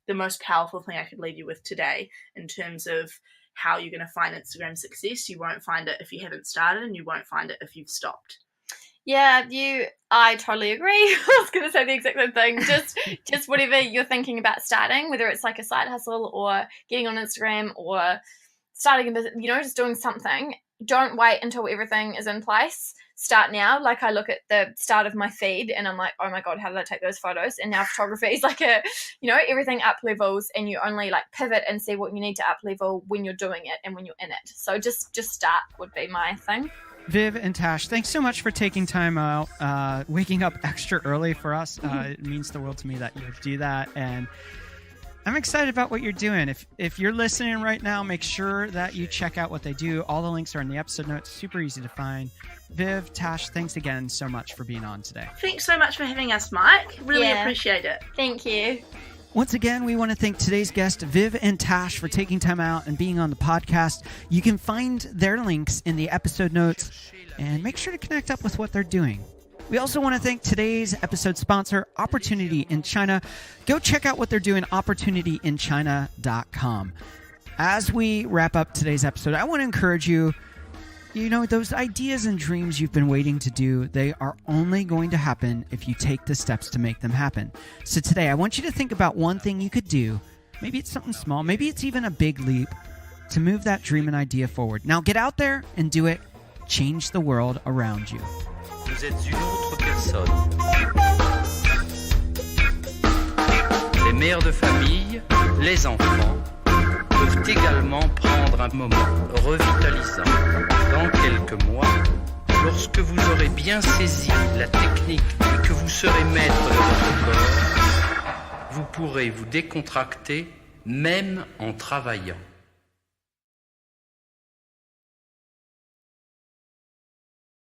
D: the most powerful thing I could leave you with today in terms of how you're going to find Instagram success. You won't find it if you haven't started, and you won't find it if you've stopped.
C: Yeah, I totally agree. I was going to say the exact same thing. Just whatever you're thinking about starting, whether it's like a side hustle or getting on Instagram or starting a business, just doing something. Don't wait until everything is in place. Start now. Like I look at the start of my feed and I'm like, oh my God, how did I take those photos? And now photography is like everything up levels, and you only like pivot and see what you need to up level when you're doing it and when you're in it. So just start would be my thing.
A: Viv and Tash, thanks so much for taking time out, waking up extra early for us. It means the world to me that you do that, and I'm excited about what you're doing. If you're listening right now, make sure that you check out what they do. All the links are in the episode notes. Super easy to find. Viv, Tash, thanks again so much for being on today.
D: Thanks so much for having us, Mike. Really appreciate it.
C: Thank you.
A: Once again, we want to thank today's guests, Viv and Tash, for taking time out and being on the podcast. You can find their links in the episode notes, and make sure to connect up with what they're doing. We also want to thank today's episode sponsor, Opportunity in China. Go check out what they're doing, opportunityinchina.com. As we wrap up today's episode, I want to encourage you, those ideas and dreams you've been waiting to do, they are only going to happen if you take the steps to make them happen. So today, I want you to think about one thing you could do. Maybe it's something small. Maybe it's even a big leap to move that dream and idea forward. Now get out there and do it. Change the world around you.
F: Vous êtes une autre personne. Les mères de famille, les enfants, peuvent également prendre un moment revitalisant. Dans quelques mois, lorsque vous aurez bien saisi la technique et que vous serez maître de votre corps, vous pourrez vous décontracter même en travaillant.